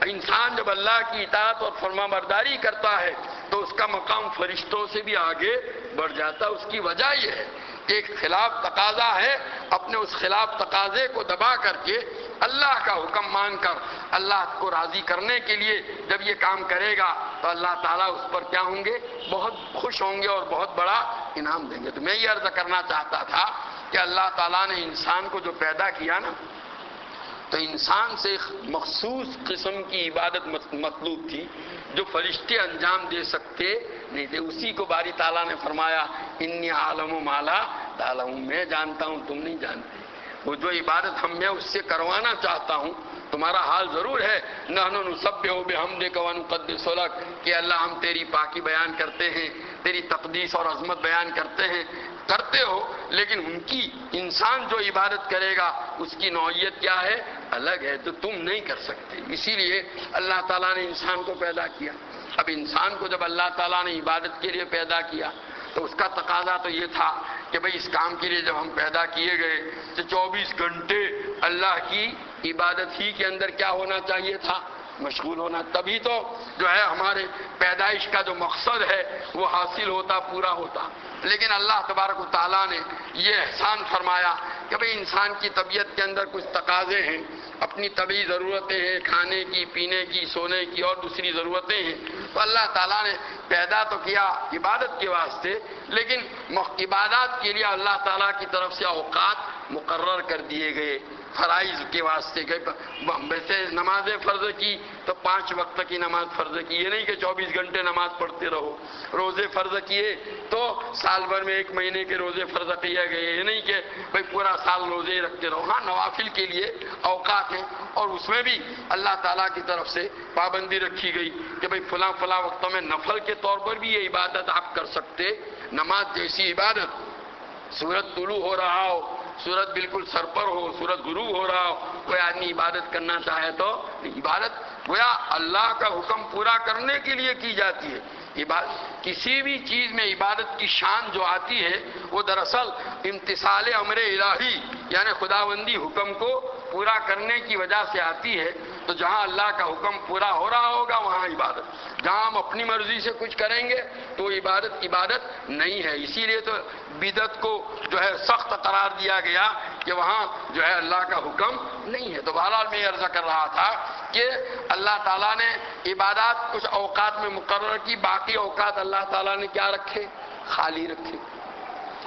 انسان جب اللہ کی اطاعت اور فرما برداری کرتا ہے تو اس کا مقام فرشتوں سے بھی آگے بڑھ جاتا ہے۔ اس کی وجہ یہ ہے کہ ایک خلاف تقاضا ہے، اپنے اس خلاف تقاضے کو دبا کر کے اللہ کا حکم مان کر اللہ کو راضی کرنے کے لیے جب یہ کام کرے گا تو اللہ تعالیٰ اس پر کیا ہوں گے؟ بہت خوش ہوں گے اور بہت بڑا انعام دیں گے۔ تو میں یہ عرض کرنا چاہتا تھا کہ اللہ تعالیٰ نے انسان کو جو پیدا کیا نا، تو انسان سے ایک مخصوص قسم کی عبادت مطلوب تھی جو فرشتے انجام دے سکتے نہیں تھے۔ اسی کو باری تعالیٰ نے فرمایا انی عالم ما لا تعلمون، میں جانتا ہوں تم نہیں جانتے۔ وہ جو عبادت میں اس سے کروانا چاہتا ہوں، تمہارا حال ضرور ہے نحن نسبح بحمدک ونقدس لک، کہ اللہ ہم تیری پاکی بیان کرتے ہیں، تیری تقدیس اور عظمت بیان کرتے ہیں، کرتے ہو، لیکن ان کی انسان جو عبادت کرے گا اس کی نوعیت کیا ہے؟ الگ ہے، تو تم نہیں کر سکتے۔ اسی لیے اللہ تعالیٰ نے انسان کو پیدا کیا۔ اب انسان کو جب اللہ تعالیٰ نے عبادت کے لیے پیدا کیا تو اس کا تقاضا تو یہ تھا کہ بھئی اس کام کے لیے جب ہم پیدا کیے گئے تو 24 گھنٹے اللہ کی عبادت ہی کے اندر کیا ہونا چاہیے تھا؟ مشغول ہونا، تبھی تو جو ہے ہمارے پیدائش کا جو مقصد ہے وہ حاصل ہوتا، پورا ہوتا۔ لیکن اللہ تبارک و تعالیٰ نے یہ احسان فرمایا کہ بھئی انسان کی طبیعت کے اندر کچھ تقاضے ہیں، اپنی طبعی ضرورتیں ہیں، کھانے کی، پینے کی، سونے کی اور دوسری ضرورتیں ہیں، تو اللہ تعالیٰ نے پیدا تو کیا عبادت کے واسطے، لیکن عبادات کے لیے اللہ تعالیٰ کی طرف سے اوقات مقرر کر دیے گئے فرائض کے واسطے۔ ویسے نماز فرض کی تو 5 وقت کی نماز فرض کی، یہ نہیں کہ 24 گھنٹے نماز پڑھتے رہو۔ روزے فرض کیے تو سال بھر میں 1 مہینے کے روزے فرض کیے گئے، یہ نہیں کہ بھئی پورا سال روزے رکھتے رہو۔ ہاں، نوافل کے لیے اوقات ہیں اور اس میں بھی اللہ تعالیٰ کی طرف سے پابندی رکھی گئی کہ بھئی فلاں فلاں وقتوں میں نفل کے طور پر بھی یہ عبادت آپ کر سکتے۔ نماز جیسی عبادت، سورج طلوع ہو رہا ہو، سورج بالکل سر پر ہو، سورج غروب ہو رہا ہو، کوئی آدمی عبادت کرنا چاہے تو عبادت گویا اللہ کا حکم پورا کرنے کے لیے کی جاتی ہے۔ کسی بھی چیز میں عبادت کی شان جو آتی ہے وہ دراصل امتثال امر الہی یعنی خداوندی حکم کو پورا کرنے کی وجہ سے آتی ہے۔ تو جہاں اللہ کا حکم پورا ہو رہا ہوگا وہاں عبادت، جہاں ہم اپنی مرضی سے کچھ کریں گے تو عبادت نہیں ہے۔ اسی لیے تو بدعت کو جو ہے سخت قرار دیا گیا کہ وہاں جو ہے اللہ کا حکم نہیں ہے۔ تو بہرحال میں عرض کر رہا تھا کہ اللہ تعالیٰ نے عبادات کچھ اوقات میں مقرر کی، باقی اوقات اللہ تعالیٰ نے کیا رکھے؟ خالی رکھے،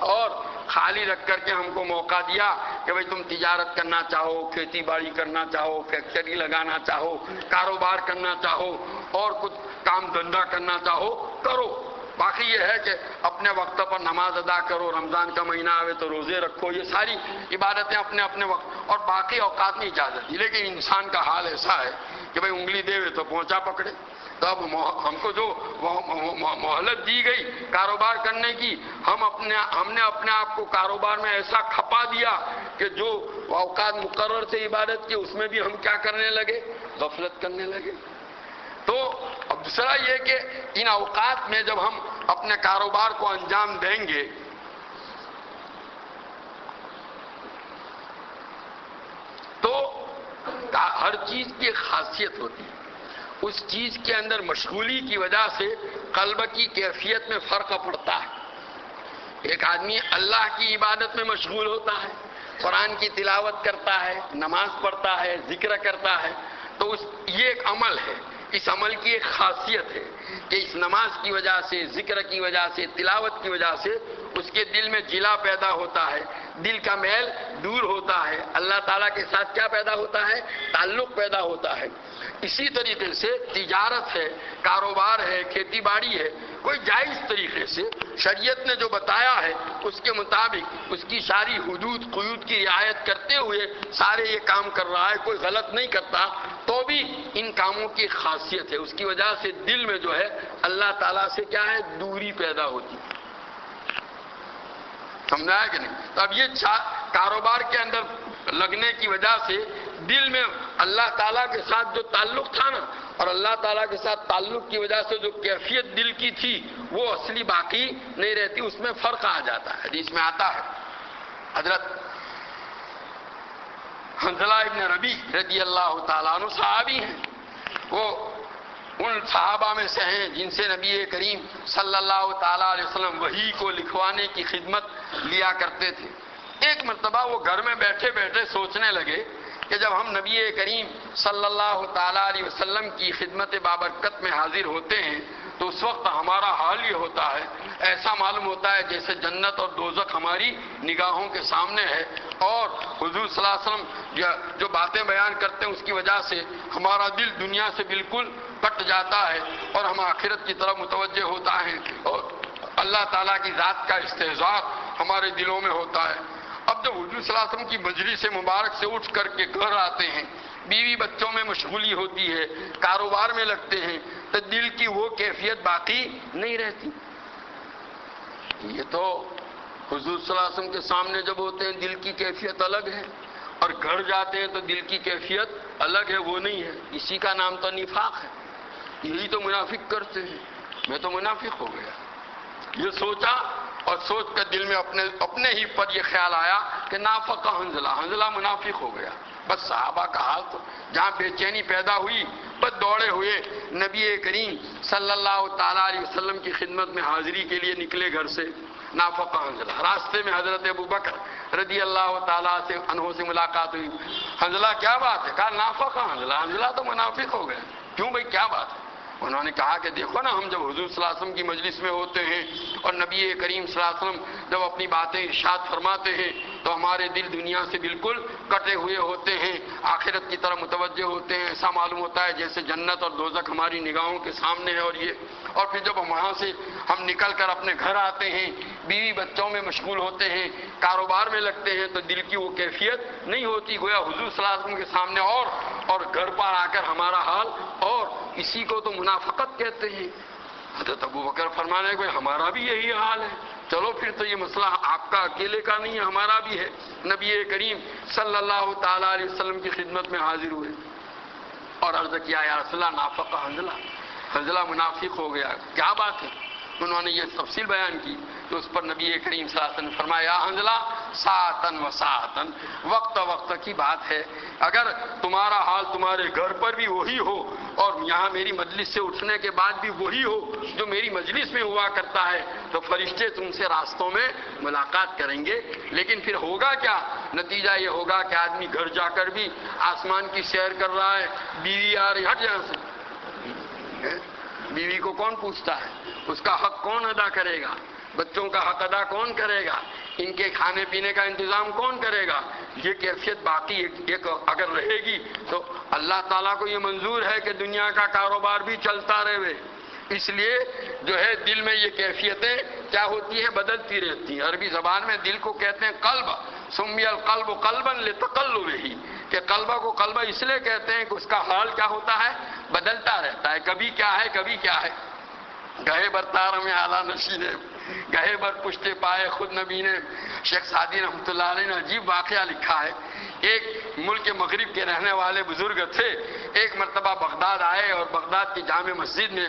اور خالی رکھ کر کے ہم کو موقع دیا کہ بھئی تم تجارت کرنا چاہو، کھیتی باڑی کرنا چاہو، فیکٹری لگانا چاہو، کاروبار کرنا چاہو اور کچھ کام دھندا کرنا چاہو کرو۔ باقی یہ ہے کہ اپنے وقت پر نماز ادا کرو، رمضان کا مہینہ آوے تو روزے رکھو، یہ ساری عبادتیں اپنے اپنے وقت، اور باقی اوقات میں اجازت دی۔ لیکن انسان کا حال ایسا ہے کہ بھئی انگلی دے تو پہنچا پکڑے۔ تو اب ہم کو جو مہلت دی گئی کاروبار کرنے کی، ہم نے اپنے آپ کو کاروبار میں ایسا کھپا دیا کہ جو اوقات مقرر سے عبادت کی اس میں بھی ہم کیا کرنے لگے؟ غفلت کرنے لگے۔ تو اب دوسرا یہ کہ ان اوقات میں جب ہم اپنے کاروبار کو انجام دیں گے تو ہر چیز کی خاصیت ہوتی ہے، اس چیز کے اندر مشغولی کی وجہ سے قلب کی کیفیت میں فرق پڑتا ہے۔ ایک آدمی اللہ کی عبادت میں مشغول ہوتا ہے، قرآن کی تلاوت کرتا ہے، نماز پڑھتا ہے، ذکر کرتا ہے، تو یہ ایک عمل ہے۔ اس عمل کی ایک خاصیت ہے کہ اس نماز کی وجہ سے، ذکر کی وجہ سے، تلاوت کی وجہ سے اس کے دل میں جلا پیدا ہوتا ہے، دل کا میل دور ہوتا ہے، اللہ تعالیٰ کے ساتھ کیا پیدا ہوتا ہے؟ تعلق پیدا ہوتا ہے۔ اسی طریقے سے تجارت ہے، کاروبار ہے، کھیتی باڑی ہے، کوئی جائز طریقے سے شریعت نے جو بتایا ہے اس کے مطابق اس کی ساری حدود قیود کی رعایت کرتے ہوئے سارے یہ کام کر رہا ہے، کوئی غلط نہیں کرتا، تو بھی ان کاموں کی خاصیت ہے، اس کی وجہ سے دل میں جو ہے اللہ تعالیٰ سے کیا ہے؟ دوری پیدا ہوتی ہے۔ سمجھا ہے کہ نہیں؟ تو اب یہ کاروبار کے اندر لگنے کی وجہ سے دل میں اللہ تعالیٰ کے ساتھ جو تعلق تھا نا، اور اللہ تعالیٰ کے ساتھ تعلق کی وجہ سے جو کیفیت دل کی تھی وہ اصلی باقی نہیں رہتی، اس میں فرق آ جاتا ہے۔ حدیث میں آتا ہے، حضرت حنظلہ ابن ربیع رضی اللہ تعالیٰ عنہ صحابی ہیں، وہ ان صحابہ میں سے ہیں جن سے نبی کریم صلی اللہ تعالیٰ علیہ وسلم وحی کو لکھوانے کی خدمت لیا کرتے تھے۔ ایک مرتبہ وہ گھر میں بیٹھے بیٹھے سوچنے لگے کہ جب ہم نبی کریم صلی اللہ تعالیٰ علیہ وسلم کی خدمت بابرکت میں حاضر ہوتے ہیں تو اس وقت ہمارا حال یہ ہوتا ہے، ایسا معلوم ہوتا ہے جیسے جنت اور دوزخ ہماری نگاہوں کے سامنے ہے، اور حضور صلی اللہ علیہ وسلم جو باتیں بیان کرتے ہیں اس کی وجہ سے ہمارا دل دنیا سے بالکل کٹ جاتا ہے اور ہم آخرت کی طرف متوجہ ہوتا ہے اور اللہ تعالیٰ کی ذات کا استحضار ہمارے دلوں میں ہوتا ہے۔ اب جب حضور صلی اللہ علیہ وسلم کی مجلس مبارک سے اٹھ کر کے گھر آتے ہیں، بیوی بچوں میں مشغولی ہوتی ہے، کاروبار میں لگتے ہیں، تو دل کی وہ کیفیت باقی نہیں رہتی۔ یہ تو حضور صلی اللہ علیہ وسلم کے سامنے جب ہوتے ہیں دل کی کیفیت الگ ہے، اور گھر جاتے ہیں تو دل کی کیفیت الگ ہے، وہ نہیں ہے۔ اسی کا نام تو نفاق ہے۔ یہی تو منافق کرتے ہیں۔ میں تو منافق ہو گیا، یہ سوچا، اور سوچ کر دل میں اپنے ہی پر یہ خیال آیا کہ نافق حنظلہ منافق ہو گیا۔ بس صحابہ کا حال تو جہاں بے چینی پیدا ہوئی، بس دوڑے ہوئے نبی کریم صلی اللہ تعالیٰ علیہ وسلم کی خدمت میں حاضری کے لیے نکلے گھر سے۔ نافق حنظلہ، راستے میں حضرت ابوبکر رضی اللہ تعالیٰ عنہ سے ملاقات ہوئی۔ حنظلہ کیا بات ہے؟ کہا نافق حنظلہ تو منافق ہو گئے۔ کیوں بھائی، کیا بات ہے؟ انہوں نے کہا کہ دیکھو نا، ہم جب حضور صلی اللہ علیہ وسلم کی مجلس میں ہوتے ہیں اور نبی کریم صلی اللہ علیہ وسلم جب اپنی باتیں ارشاد فرماتے ہیں تو ہمارے دل دنیا سے بالکل کٹے ہوئے ہوتے ہیں، آخرت کی طرف متوجہ ہوتے ہیں، ایسا معلوم ہوتا ہے جیسے جنت اور دوزخ ہماری نگاہوں کے سامنے ہے۔ اور پھر جب وہاں سے ہم نکل کر اپنے گھر آتے ہیں، بیوی بچوں میں مشغول ہوتے ہیں، کاروبار میں لگتے ہیں، تو دل کی وہ کیفیت نہیں ہوتی، گویا حضور صلی اللہ علیہ وسلم کے سامنے اور گھر پر آ کر ہمارا حال اور۔ اسی کو تو منافقت کہتے ہیں۔ حضرت ابوبکر فرمانے کو ہمارا بھی یہی حال ہے۔ چلو پھر تو یہ مسئلہ آپ کا اکیلے کا نہیں ہے، ہمارا بھی ہے۔ نبی کریم صلی اللہ تعالیٰ علیہ وسلم کی خدمت میں حاضر ہوئے اور عرض کیا یا رسول اللہ نافق حنظلہ منافق ہو گیا، کیا بات ہے؟ انہوں نے یہ تفصیل بیان کی تو اس پر نبی کریم صلی اللہ علیہ وسلم نے فرمایا حنظلہ ساعتن و ساعتن، وقت وقت کی بات ہے۔ اگر تمہارا حال تمہارے گھر پر بھی وہی ہو اور یہاں میری مجلس سے اٹھنے کے بعد بھی وہی ہو جو میری مجلس میں ہوا کرتا ہے تو فرشتے تم سے راستوں میں ملاقات کریں گے۔ لیکن پھر ہوگا کیا؟ نتیجہ یہ ہوگا کہ آدمی گھر جا کر بھی آسمان کی سیر کر رہا ہے، بیوی آ رہی، ہٹ یہاں سے۔ بیوی کو کون پوچھتا ہے؟ اس کا حق کون ادا کرے گا؟ بچوں کا حق ادا کون کرے گا؟ ان کے کھانے پینے کا انتظام کون کرے گا؟ یہ کیفیت باقی ایک اگر رہے گی تو اللہ تعالیٰ کو یہ منظور ہے کہ دنیا کا کاروبار بھی چلتا رہے۔ اس لیے جو ہے دل میں یہ کیفیتیں کیا ہوتی ہیں؟ بدلتی رہتی ہیں۔ عربی زبان میں دل کو کہتے ہیں قلب، سمی القلب قلبا لتقلبہ، کہ قلبہ کو قلبہ اس لیے کہتے ہیں کہ اس کا حال کیا ہوتا ہے؟ بدلتا رہتا ہے، کبھی کیا ہے کبھی کیا ہے۔ گہے بر تار میں اعلیٰ نشینے، گہے بر پشتے پائے خود نبی نے۔ شیخ سعدی رحمۃ اللہ علیہ نے عجیب واقعہ لکھا ہے۔ ایک ملک مغرب کے رہنے والے بزرگ تھے، ایک مرتبہ بغداد آئے اور بغداد کی جامع مسجد میں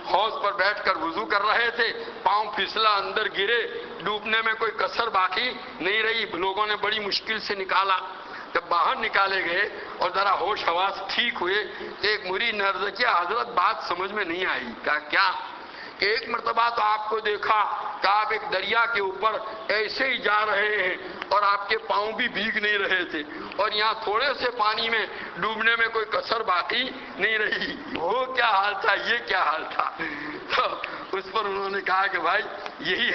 حوض پر بیٹھ کر وضو کر رہے تھے، پاؤں پھسلا، اندر گرے، ڈوبنے میں کوئی کسر باقی نہیں رہی، لوگوں نے بڑی مشکل سے نکالا۔ جب باہر نکالے گئے اور ذرا ہوش حواس ٹھیک ہوئے تو ایک مرید نے عرض کیا حضرت بات سمجھ میں نہیں آئی۔ کہا کیا؟ کہ ایک مرتبہ تو آپ کو دیکھا کہ آپ ایک دریا کے اوپر ایسے ہی جا رہے ہیں اور آپ کے پاؤں بھی بھیگ نہیں رہے تھے، اور یہاں تھوڑے سے پانی میں ڈوبنے میں کوئی کسر باقی نہیں رہی، وہ کیا حال تھا، یہ کیا حال تھا؟ تو اس پر انہوں نے کہا کہ بھائی یہی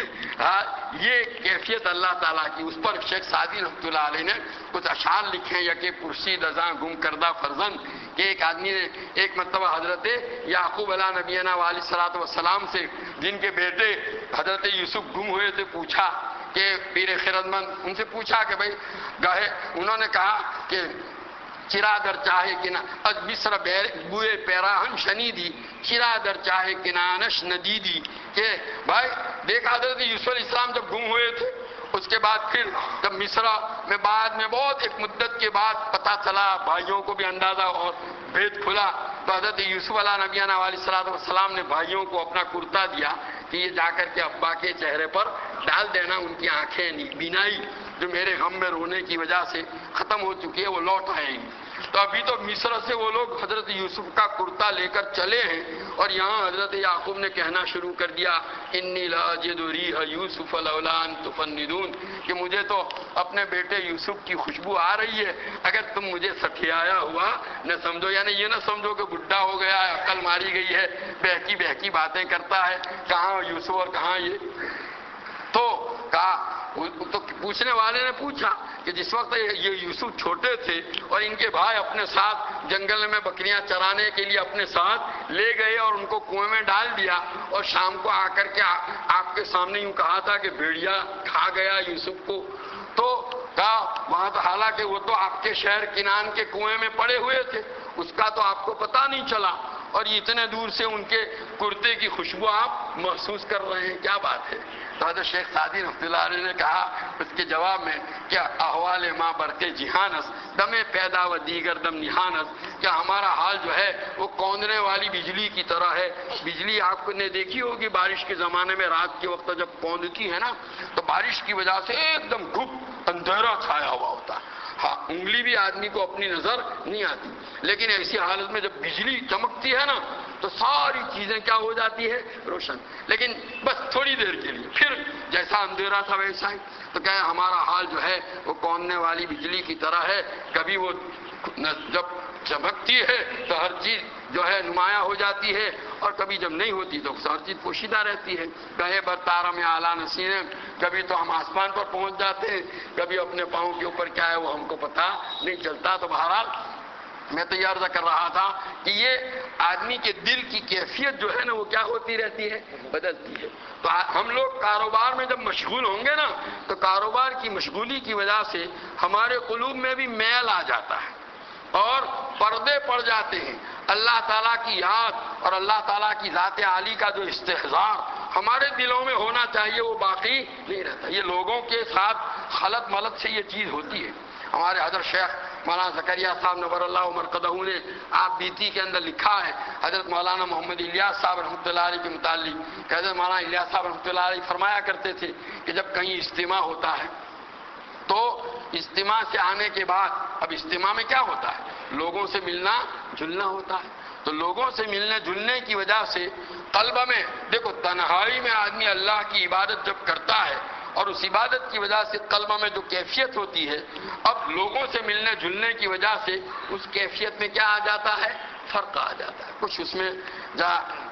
یہ کیفیت اللہ تعالیٰ کی۔ اس پر شیخ سعدی رحمۃ اللہ علیہ نے کچھ اشعار لکھے یا کہ پرسید ازاں گم کردہ فرزند، کہ ایک آدمی نے ایک مرتبہ حضرت یعقوب علیہ نبینا علیہ الصلوۃ والسلام سے، جن کے بیٹے حضرت یوسف گم ہوئے تھے، پوچھا کہ پیر خردمند ان سے پوچھا کہ بھائی گاہے، انہوں نے کہا کہ چرا در چاہے کنا از مصر بوئے پیراہن شنیدی، چرا در چاہے کنانش ندیدی، کہ بھائی دیکھا حضرت یوسف علیہ السلام جب گم ہوئے تھے، اس کے بعد پھر جب مصر میں بعد میں بہت ایک مدت کے بعد پتہ چلا، بھائیوں کو بھی اندازہ اور بھید کھلا، تو حضرت یوسف علیہ نبینا علیہ الصلوۃ والسلام نے بھائیوں کو اپنا کرتا دیا کہ یہ جا کر کے ابا کے چہرے پر ڈال دینا، ان کی آنکھیں بینائی جو میرے غم میں رونے کی وجہ سے ختم ہو چکی ہے وہ لوٹ آئیں گی۔ تو ابھی تو مصر سے وہ لوگ حضرت یوسف کا کرتا لے کر چلے ہیں اور یہاں حضرت یعقوب نے کہنا شروع کر دیا انی لاجد ریح یوسف لولا ان تفندون، کہ مجھے تو اپنے بیٹے یوسف کی خوشبو آ رہی ہے، اگر تم مجھے سٹھیایا ہوا نہ سمجھو، یعنی یہ نہ سمجھو کہ بڈھا ہو گیا ہے، عقل ماری گئی ہے، بہکی بہکی باتیں کرتا ہے، کہاں یوسف اور کہاں یہ۔ تو کہا، تو پوچھنے والے نے پوچھا کہ جس وقت یہ یوسف چھوٹے تھے اور ان کے بھائی اپنے ساتھ جنگل میں بکریاں چرانے کے لیے اپنے ساتھ لے گئے اور ان کو کنویں میں ڈال دیا، اور شام کو آ کر کے آپ کے سامنے یوں کہا تھا کہ بھیڑیا کھا گیا یوسف کو، تو کہا وہاں تو حالانکہ وہ تو آپ کے شہر کنان کے کنویں میں پڑے ہوئے تھے، اس کا تو آپ کو پتہ نہیں چلا، اور اتنے دور سے ان کے کرتے کی خوشبو آپ محسوس کر رہے ہیں، کیا بات ہے؟ تو حضرت شیخ سعدی رحمۃ اللہ علیہ نے کہا اس کے جواب میں، کیا احوال ماں برقے جہانس دم پیدا و دیگر دم نہانس، کیا ہمارا حال جو ہے وہ کوندنے والی بجلی کی طرح ہے۔ بجلی آپ نے دیکھی ہوگی بارش کے زمانے میں رات کے وقت جب کوندتی ہے نا، تو بارش کی وجہ سے ایک دم گھپ اندھیرا چھایا ہوا ہوتا ہے، ہاں انگلی بھی آدمی کو اپنی نظر نہیں آتی، لیکن ایسی حالت میں جب بجلی چمکتی ہے نا تو ساری چیزیں کیا ہو جاتی ہے؟ روشن، لیکن بس تھوڑی دیر کے لیے، پھر جیسا اندھیرا تھا ویسا ہی۔ تو کہ ہمارا حال جو ہے وہ کوننے والی بجلی کی طرح ہے، کبھی وہ جب چمکتی ہے تو ہر چیز جو ہے نمایاں ہو جاتی ہے، اور کبھی جب نہیں ہوتی تو ہر چیز پوشیدہ رہتی ہے۔ کہے بر تارا میں اعلیٰ نسین، کبھی تو ہم آسمان پر پہنچ جاتے ہیں، کبھی اپنے پاؤں کے اوپر کیا ہے وہ ہم کو پتہ نہیں چلتا۔ تو بہرحال میں تو یہ عرض کر رہا تھا کہ یہ آدمی کے دل کی کیفیت جو ہے نا وہ کیا ہوتی رہتی ہے؟ بدلتی ہے۔ تو ہم لوگ کاروبار میں جب مشغول ہوں گے نا تو کاروبار کی مشغولی کی وجہ سے ہمارے قلوب میں بھی میل آ جاتا ہے اور پردے پڑ جاتے ہیں، اللہ تعالیٰ کی یاد اور اللہ تعالیٰ کی ذات عالی کا جو استحضار ہمارے دلوں میں ہونا چاہیے وہ باقی نہیں رہتا۔ یہ لوگوں کے ساتھ خلط ملط سے یہ چیز ہوتی ہے۔ ہمارے حضرت شیخ مولانا زکریا صاحب نور اللہ مرقدہ نے آپ بیتی کے اندر لکھا ہے حضرت مولانا محمد الیاس صاحب رحمۃ اللہ علیہ کے متعلق کہ حضرت مولانا الیاس صاحب رحمۃ اللہ علیہ فرمایا کرتے تھے کہ جب کہیں اجتماع ہوتا ہے تو اجتماع سے آنے کے بعد، اب اجتماع میں کیا ہوتا ہے؟ لوگوں سے ملنا جلنا ہوتا ہے، تو لوگوں سے ملنے جلنے کی وجہ سے قلب میں دیکھو تنہائی میں آدمی اللہ کی عبادت جب کرتا ہے اور اس عبادت کی وجہ سے قلب میں جو کیفیت ہوتی ہے، اب لوگوں سے ملنے جلنے کی وجہ سے اس کیفیت میں کیا آ جاتا ہے؟ فرق آ جاتا ہے، کچھ اس میں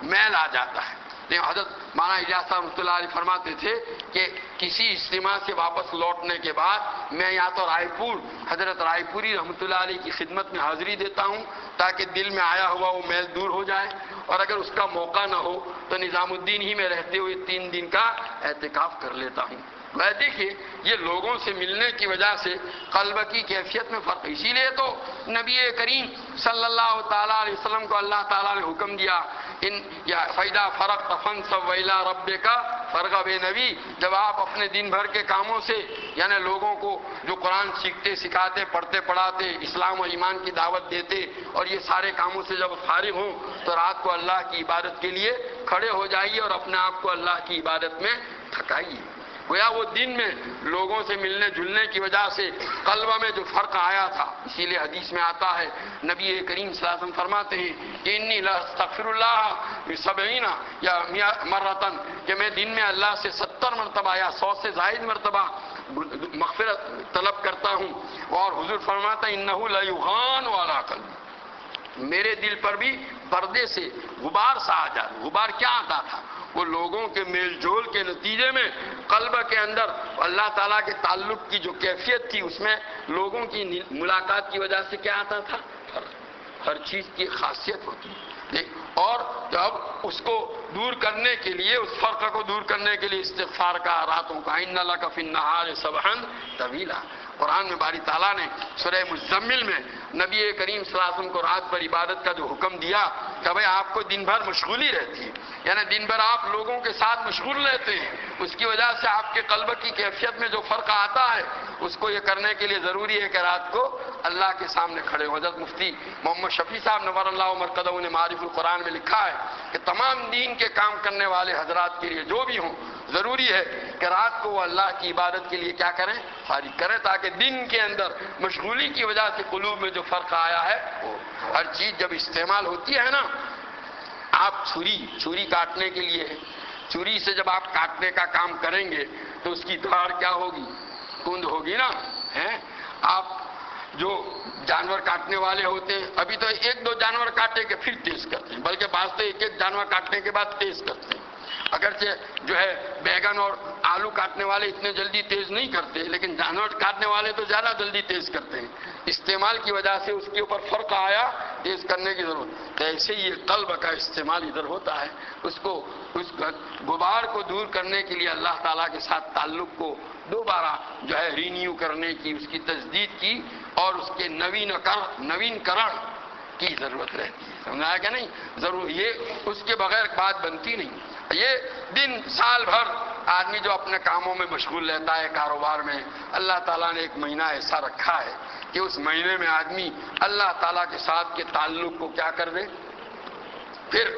میل آ جاتا ہے۔ حضرت مولانا الیاس صاحب رحمۃ اللہ علیہ فرماتے تھے کہ کسی اجتماع سے واپس لوٹنے کے بعد میں یا تو رائے پور حضرت رائے پوری رحمۃ اللہ علیہ کی خدمت میں حاضری دیتا ہوں تاکہ دل میں آیا ہوا وہ میل دور ہو جائے، اور اگر اس کا موقع نہ ہو تو نظام الدین ہی میں رہتے ہوئے 3 دن کا اعتکاف کر لیتا ہوں۔ میں دیکھیے یہ لوگوں سے ملنے کی وجہ سے قلب کی کیفیت میں فرق، اسی لیے تو نبی کریم صلی اللہ تعالیٰ علیہ وسلم کو اللہ تعالیٰ نے حکم دیا فَإِذَا فَرَغْتَ فَانصَبْ وَإِلَىٰ رَبِّكَ فَارْغَب۔ نبی جب آپ اپنے دن بھر کے کاموں سے یعنی لوگوں کو جو قرآن سیکھتے سکھاتے پڑھتے پڑھاتے اسلام اور ایمان کی دعوت دیتے اور یہ سارے کاموں سے جب فارغ ہوں تو رات کو اللہ کی عبادت کے لیے کھڑے ہو جائیے اور اپنے آپ کو اللہ کی عبادت میں تھکائیے۔ گویا وہ دن میں لوگوں سے ملنے جلنے کی وجہ سے قلب میں جو فرق آیا تھا، اسی لیے حدیث میں آتا ہے نبی کریم صلی اللہ علیہ وسلم فرماتے ہیں کہ انی لاستغفر اللہ 70 یا 100 مرتن، کہ میں دن میں اللہ سے 70 مرتبہ یا 100 سے زائد مرتبہ مغفرت طلب کرتا ہوں، اور حضور فرماتا ہے انہ لیغان علی قلبی، میرے دل پر بھی پردے سے غبار سا آ جاتا۔ غبار کیا آتا تھا؟ وہ لوگوں کے میل جول کے نتیجے میں قلب کے اندر اللہ تعالیٰ کے تعلق کی جو کیفیت تھی اس میں لوگوں کی ملاقات کی وجہ سے کیا آتا تھا؟ ہر چیز کی خاصیت ہوتی ہے، اور جب اس کو دور کرنے کے لیے اس فرق کو دور کرنے کے لیے استغفار کا، راتوں کا ان لک فی النہار سبحا طویلا۔ قرآن میں باری تعالیٰ نے سورہ مزمل میں نبی کریم صلی اللہ علیہ وسلم کو رات پر عبادت کا جو حکم دیا کہ بھائی آپ کو دن بھر مشغولی رہتی ہے، یعنی دن بھر آپ لوگوں کے ساتھ مشغول رہتے ہیں، اس کی وجہ سے آپ کے قلب کی کیفیت میں جو فرق آتا ہے اس کو یہ کرنے کے لیے ضروری ہے کہ رات کو اللہ کے سامنے کھڑے ہو۔ حضرت مفتی محمد شفیع صاحب نور اللہ مرقدہ نے معارف القرآن میں لکھا ہے کہ تمام دین کے کام کرنے والے حضرات کے لیے جو بھی ہوں ضروری ہے کہ رات کو وہ اللہ کی عبادت کے لیے کیا کریں؟ فارغ کریں، تاکہ دن کے اندر مشغولی کی وجہ سے قلوب میں جو فرق آیا ہے وہ ہر چیز جب استعمال ہوتی ہے نا، آپ چھری کاٹنے کے لیے، چھری سے جب آپ کاٹنے کا کام کریں گے تو اس کی دھاڑ کیا ہوگی؟ کند ہوگی نا. آپ جو جانور کاٹنے والے ہوتے ہیں، ابھی تو ایک دو جانور کاٹے کے پھر تیز کرتے ہیں، بلکہ بعض تو ایک جانور کاٹنے کے بعد تیز کرتے ہیں. اگرچہ جو ہے بیگن اور آلو کاٹنے والے اتنے جلدی تیز نہیں کرتے، لیکن جانور کاٹنے والے تو زیادہ جلدی تیز کرتے ہیں. استعمال کی وجہ سے اس کے اوپر فرق آیا، تیز کرنے کی ضرورت. تو ایسے ہی یہ قلب کا استعمال ادھر ہوتا ہے، اس غبار کو دور کرنے کے لیے اللہ تعالیٰ کے ساتھ تعلق کو دوبارہ جو ہے رینیو کرنے کی، اس کی تجدید کی اور اس کے نوین کرن کی ضرورت رہتی ہے. سمجھایا کہ نہیں؟ ضرور یہ اس کے بغیر بات بنتی نہیں. یہ دن سال بھر آدمی جو اپنے کاموں میں مشغول رہتا ہے، کاروبار میں، اللہ تعالیٰ نے ایک مہینہ ایسا رکھا ہے کہ اس مہینے میں آدمی اللہ تعالیٰ کے ساتھ کے تعلق کو کیا کر دے. پھر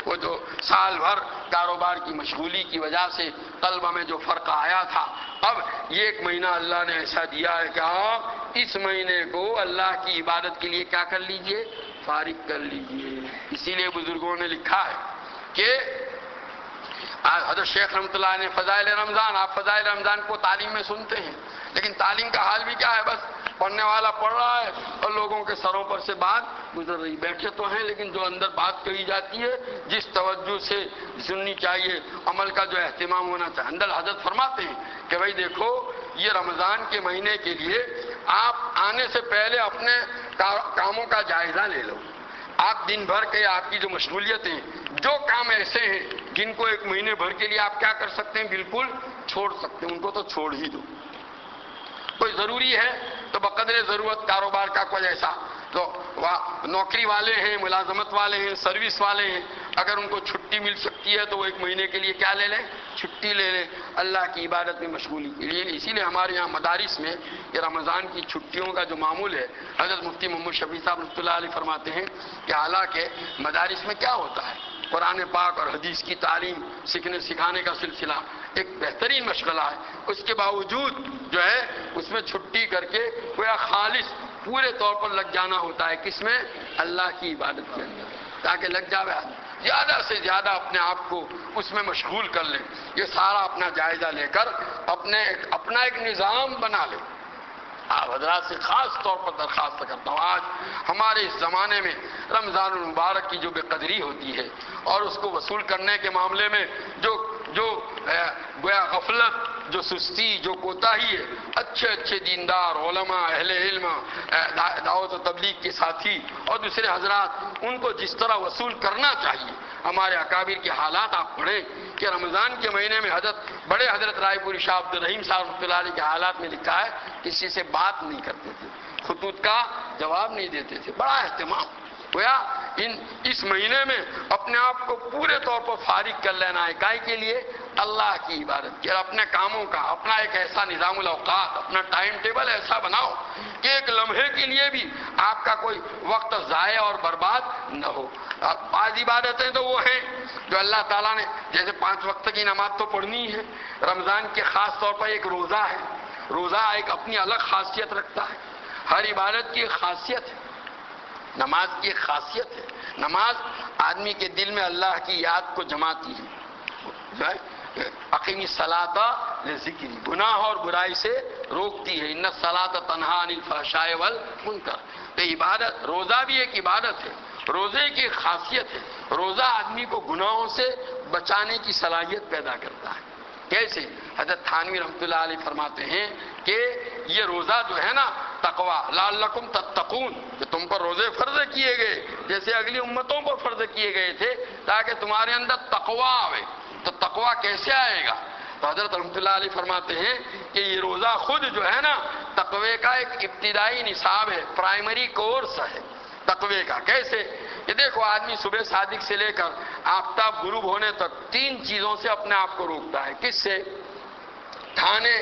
وہ جو سال بھر کاروبار کی مشغولی کی وجہ سے قلب میں جو فرق آیا تھا، اب یہ ایک مہینہ اللہ نے ایسا دیا ہے کہ آپ اس مہینے کو اللہ کی عبادت کے لیے کیا کر لیجئے؟ فارغ کر لیجئے. اسی لیے بزرگوں نے لکھا ہے کہ حضرت شیخ رحمۃ اللہ نے فضائل رمضان، آپ فضائل رمضان کو تعلیم میں سنتے ہیں، لیکن تعلیم کا حال بھی کیا ہے؟ بس پڑھنے والا پڑھ رہا ہے اور لوگوں کے سروں پر سے بات گزر رہی. بیٹھے تو ہیں لیکن جو اندر بات کہی جاتی ہے جس توجہ سے سننی چاہیے، عمل کا جو اہتمام ہونا چاہیے. اندر حضرت فرماتے ہیں کہ بھائی دیکھو، یہ رمضان کے مہینے کے لیے آپ آنے سے پہلے اپنے کاموں کا جائزہ لے لو. آپ دن بھر کے آپ کی جو مشغولیتیں، جو کام ایسے ہیں جن کو ایک مہینے بھر کے لیے آپ کیا کر سکتے ہیں؟ بالکل چھوڑ سکتے ہیں، ان کو تو چھوڑ ہی دو. کوئی ضروری ہے تو بقدر ضرورت کاروبار کا کوئی ایسا تو نوکری والے ہیں، ملازمت والے ہیں، سروس والے ہیں، اگر ان کو چھٹی مل سکتی ہے تو وہ ایک مہینے کے لیے کیا لے لیں؟ چھٹی لے لیں اللہ کی عبادت میں مشغولی کے لیے. اسی لیے ہمارے یہاں مدارس میں یہ رمضان کی چھٹیوں کا جو معمول ہے، حضرت مفتی محمد شفیع صاحب رحمۃ اللہ علیہ فرماتے ہیں کہ حالانکہ مدارس میں کیا ہوتا ہے، قرآن پاک اور حدیث کی تعلیم سیکھنے سکھانے کا سلسلہ ایک بہترین مشغلہ ہے، اس کے باوجود جو ہے اس میں چھٹی کر کے کوئی خالص پورے طور پر لگ جانا ہوتا ہے. کس میں؟ اللہ کی عبادت کے اندر، تاکہ لگ جاوے زیادہ سے زیادہ اپنے آپ کو اس میں مشغول کر لیں. یہ سارا اپنا جائزہ لے کر اپنا ایک نظام بنا لیں. آپ حضرات سے خاص طور پر درخواست کرتا ہوں، آج ہمارے اس زمانے میں رمضان المبارک کی جو بے قدری ہوتی ہے اور اس کو وصول کرنے کے معاملے میں جو گویا غفلت، جو سستی، جو کوتاہی ہے، اچھے دیندار علماء، اہل علم، دعوت و تبلیغ کے ساتھی اور دوسرے حضرات ان کو جس طرح وصول کرنا چاہیے. ہمارے اکابر کے حالات آپ پڑھیں کہ رمضان کے مہینے میں بڑے حضرت رائے پوری شاہ عبد الرحیم صاحب رحمۃ اللہ علیہ کے حالات میں لکھا ہے کسی سے بات نہیں کرتے تھے، خطوط کا جواب نہیں دیتے تھے. بڑا اہتمام گویا اس مہینے میں اپنے آپ کو پورے طور پر فارغ کر لینا ہے. کائے کے لیے؟ اللہ کی عبادت کے. اپنے کاموں کا اپنا ایک ایسا نظام الاوقات، اپنا ٹائم ٹیبل ایسا بناؤ کہ ایک لمحے کے لیے بھی آپ کا کوئی وقت ضائع اور برباد نہ ہو. بعض عبادتیں تو وہ ہیں جو اللہ تعالیٰ نے، جیسے 5 وقت کی نماز تو پڑھنی ہے. رمضان کے خاص طور پر ایک روزہ ہے، روزہ ایک اپنی الگ خاصیت رکھتا ہے. ہر عبادت کی ایک خاصیت ہے، نماز کی ایک خاصیت ہے. نماز آدمی کے دل میں اللہ کی یاد کو جماتی ہے. اقیم الصلاۃ لذکری، گناہ اور برائی سے روکتی ہے. ان الصلاۃ تنہی عن الفحشاء والمنکر. تو عبادت، روزہ بھی ایک عبادت ہے. روزے کی خاصیت ہے، روزہ آدمی کو گناہوں سے بچانے کی صلاحیت پیدا کرتا ہے. کیسے؟ حضرت تھانوی رحمۃ اللہ علیہ فرماتے ہیں کہ یہ روزہ جو ہے نا، تقوی لعلکم تتقون، کہ تم پر روزے فرض کیے گئے جیسے اگلی امتوں پر فرض کیے گئے تھے تاکہ تمہارے اندر تقوی آئے. تو تقوی کیسے آئے گا؟ تو حضرت رحمۃ اللہ علیہ فرماتے ہیں کہ یہ روزہ خود جو ہے نا تقوی کا ایک ابتدائی نصاب ہے، پرائمری کورس ہے تقوی کا. کیسے؟ کہ دیکھو آدمی صبح صادق سے لے کر آفتاب غروب ہونے تک 3 چیزوں سے اپنے آپ کو روکتا ہے. کس سے؟ کھانے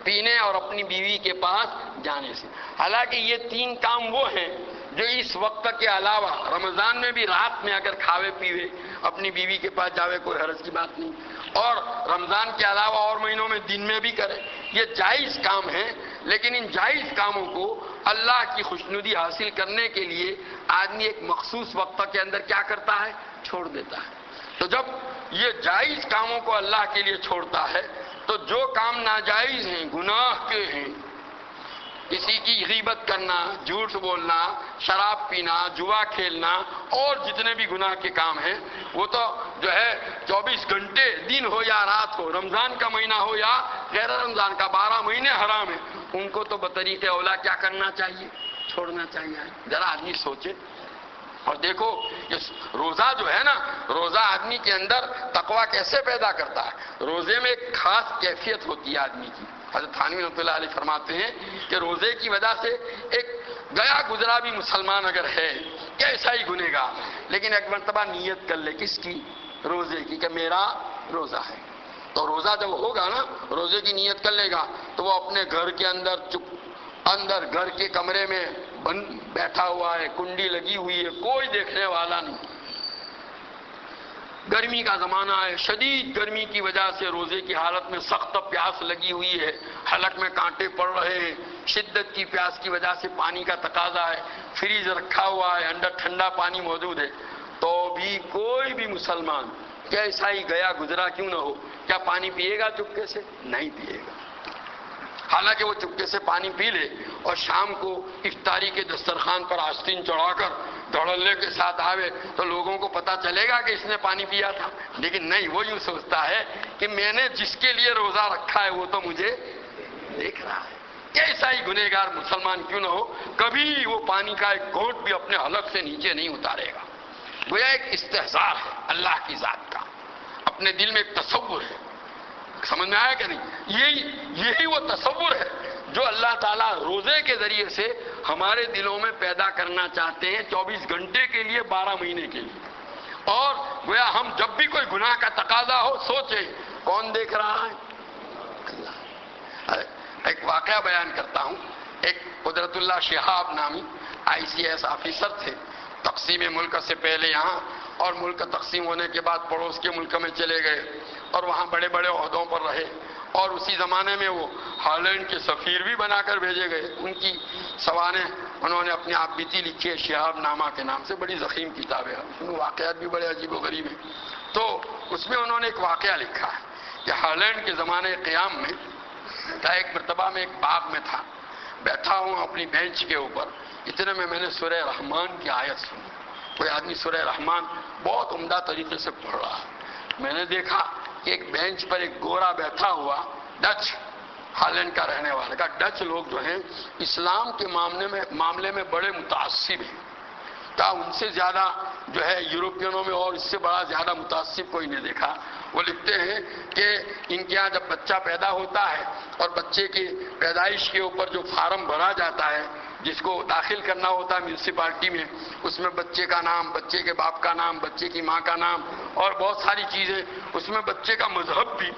پینے اور اپنی بیوی کے پاس جانے سے. حالانکہ یہ 3 کام وہ ہیں جو اس وقت کے علاوہ رمضان میں بھی رات میں اگر کھاوے پیوے اپنی بیوی کے پاس جاوے کوئی حرج کی بات نہیں، اور رمضان کے علاوہ اور مہینوں میں دن میں بھی کرے، یہ جائز کام ہے۔ لیکن ان جائز کاموں کو اللہ کی خوشنودی حاصل کرنے کے لیے آدمی ایک مخصوص وقت کے اندر کیا کرتا ہے؟ چھوڑ دیتا ہے۔ تو جب یہ جائز کاموں کو اللہ کے لیے چھوڑتا ہے تو جو کام ناجائز ہیں، گناہ کے ہیں، کسی کی غیبت کرنا، جھوٹ بولنا، شراب پینا، جوا کھیلنا اور جتنے بھی گناہ کے کام ہیں، وہ تو جو ہے 24 گھنٹے دن ہو یا رات ہو، رمضان کا مہینہ ہو یا غیر رمضان کا، 12 مہینے حرام ہیں، ان کو تو بطریق اولا کیا کرنا چاہیے؟ چھوڑنا چاہیے۔ ذرا آدمی سوچے اور دیکھو یہ روزہ جو ہے نا، روزہ آدمی کے اندر تقویٰ کیسے پیدا کرتا ہے۔ روزے میں ایک خاص کیفیت ہوتی ہے آدمی کی۔ حضرت تھانوی رحمۃ اللہ علیہ فرماتے ہیں کہ روزے کی وجہ سے ایک گیا گزرا بھی مسلمان اگر ہے کیسا ہی گنہگار، لیکن ایک مرتبہ نیت کر لے کس کی؟ روزے کی، کہ میرا روزہ ہے۔ تو روزہ جب ہوگا نا، روزے کی نیت کر لے گا تو وہ اپنے گھر کے اندر اندر گھر کے کمرے میں بیٹھا ہوا ہے، کنڈی لگی ہوئی ہے، کوئی دیکھنے والا نہیں۔ گرمی کا زمانہ ہے، شدید گرمی کی وجہ سے روزے کی حالت میں سخت پیاس لگی ہوئی ہے، حلق میں کانٹے پڑ رہے ہیں، شدت کی پیاس کی وجہ سے پانی کا تقاضا ہے، فریج رکھا ہوا ہے، اندر ٹھنڈا پانی موجود ہے، تو بھی کوئی بھی مسلمان کیسا ہی گیا گزرا کیوں نہ ہو، کیا پانی پیے گا چپکے سے؟ نہیں پیے گا۔ حالانکہ وہ چپکے سے پانی پی لے اور شام کو افطاری کے دسترخوان پر آستین چڑھا کر دھڑلے کے ساتھ آوے تو لوگوں کو پتا چلے گا کہ اس نے پانی پیا تھا، لیکن نہیں، وہ یوں سوچتا ہے کہ میں نے جس کے لیے روزہ رکھا ہے وہ تو مجھے دیکھ رہا ہے۔ کیسا ہی گنہگار مسلمان کیوں نہ ہو، کبھی وہ پانی کا ایک گھونٹ بھی اپنے حلق سے نیچے نہیں اتارے گا۔ گویا ایک استحضار ہے اللہ کی ذات کا، اپنے دل میں ایک تصور ہے۔ سمجھ میں آیا کہ نہیں؟ یہی وہ تصور ہے جو اللہ تعالیٰ روزے کے ذریعے سے ہمارے دلوں میں پیدا کرنا چاہتے ہیں، 24 گھنٹے کے لیے، 12 مہینے کے لیے۔ اور گویا ہم جب بھی کوئی گناہ کا تقاضا ہو سوچیں کون دیکھ رہا ہے؟ اللہ۔ ایک واقعہ بیان کرتا ہوں۔ ایک قدرت اللہ شہاب نامی ICS آفیسر تھے، تقسیم ملک سے پہلے یہاں، اور ملک تقسیم ہونے کے بعد پڑوس کے ملک میں چلے گئے اور وہاں بڑے بڑے عہدوں پر رہے، اور اسی زمانے میں وہ ہالینڈ کے سفیر بھی بنا کر بھیجے گئے۔ ان کی سوانح انہوں نے اپنے آپ بیتی لکھی ہے، شہاب نامہ کے نام سے، بڑی ضخیم کتاب ہے، اس میں واقعات بھی بڑے عجیب و غریب ہیں۔ تو اس میں انہوں نے ایک واقعہ لکھا ہے کہ ہالینڈ کے زمانے قیام میں ایک مرتبہ میں ایک باغ میں تھا، بیٹھا ہوں اپنی بینچ کے اوپر، اتنے میں نے سورہ رحمان کی آیت سنی۔ کوئی آدمی سورہ رحمان بہت عمدہ طریقے سے پڑھ رہا ہے۔ میں نے دیکھا کہ ایک بینچ پر ایک گورا بیٹھا ہوا، ڈچ، ہالینڈ کا رہنے والا کا۔ ڈچ لوگ جو ہیں اسلام کے معاملے میں بڑے متعصب ہیں، کہا ان سے زیادہ جو ہے یورپینوں میں اور اس سے بڑا زیادہ متعصب کوئی نہیں دیکھا۔ وہ لکھتے ہیں کہ ان کے یہاں جب بچہ پیدا ہوتا ہے اور بچے کی پیدائش کے اوپر جو فارم بھرا جاتا ہے جس کو داخل کرنا ہوتا ہے میونسپلٹی میں، اس میں بچے کا نام، بچے کے باپ کا نام، بچے کی ماں کا نام اور بہت ساری چیزیں، اس میں بچے کا مذہب بھی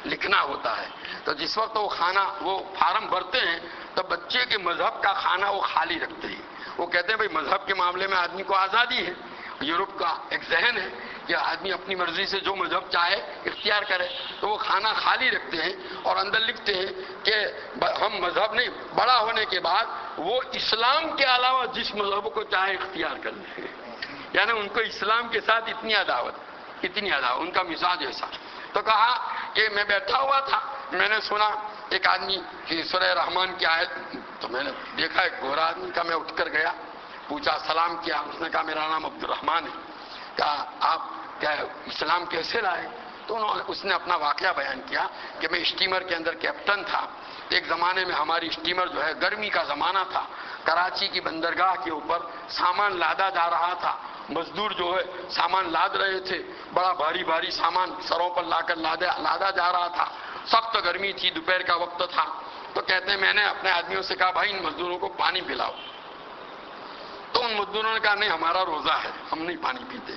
لکھنا ہوتا ہے۔ تو جس وقت وہ فارم بھرتے ہیں تو بچے کے مذہب کا خانہ وہ خالی رکھتے ہیں۔ وہ کہتے ہیں بھئی مذہب کے معاملے میں آدمی کو آزادی ہے، یورپ کا ایک ذہن ہے کہ آدمی اپنی مرضی سے جو مذہب چاہے اختیار کرے، تو وہ خانہ خالی رکھتے ہیں اور اندر لکھتے ہیں کہ ہم مذہب نہیں، بڑا ہونے کے بعد وہ اسلام کے علاوہ جس مذہب کو چاہے اختیار کر لیں۔ یعنی ان کو اسلام کے ساتھ اتنی عداوت، ان کا مزاج ایسا۔ تو کہا کہ میں بیٹھا ہوا تھا، میں نے سنا ایک آدمی کی سورہ رحمان کی آیت، تو میں نے دیکھا ایک گورا آدمی کا، میں اٹھ کر گیا، پوچھا، سلام کیا، اس نے کہا میرا نام عبد الرحمان ہے۔ کہا آپ کیا اسلام کیسے لائے؟ تو اس نے اپنا واقعہ بیان کیا کہ میں اسٹیمر کے اندر کیپٹن تھا، ایک زمانے میں ہماری اسٹیمر جو ہے، گرمی کا زمانہ تھا، کراچی کی بندرگاہ کے اوپر سامان لادا جا رہا تھا، مزدور جو ہے سامان لاد رہے تھے، بڑا بھاری بھاری سامان سروں پر لا کر لادا جا رہا تھا، سخت گرمی تھی، دوپہر کا وقت تھا۔ تو کہتے ہیں میں نے اپنے آدمیوں سے کہا بھائی ان مزدوروں کو پانی پلاؤ، تو ان مزدوروں نے کہا نہیں ہمارا روزہ ہے، ہم نہیں پانی پیتے۔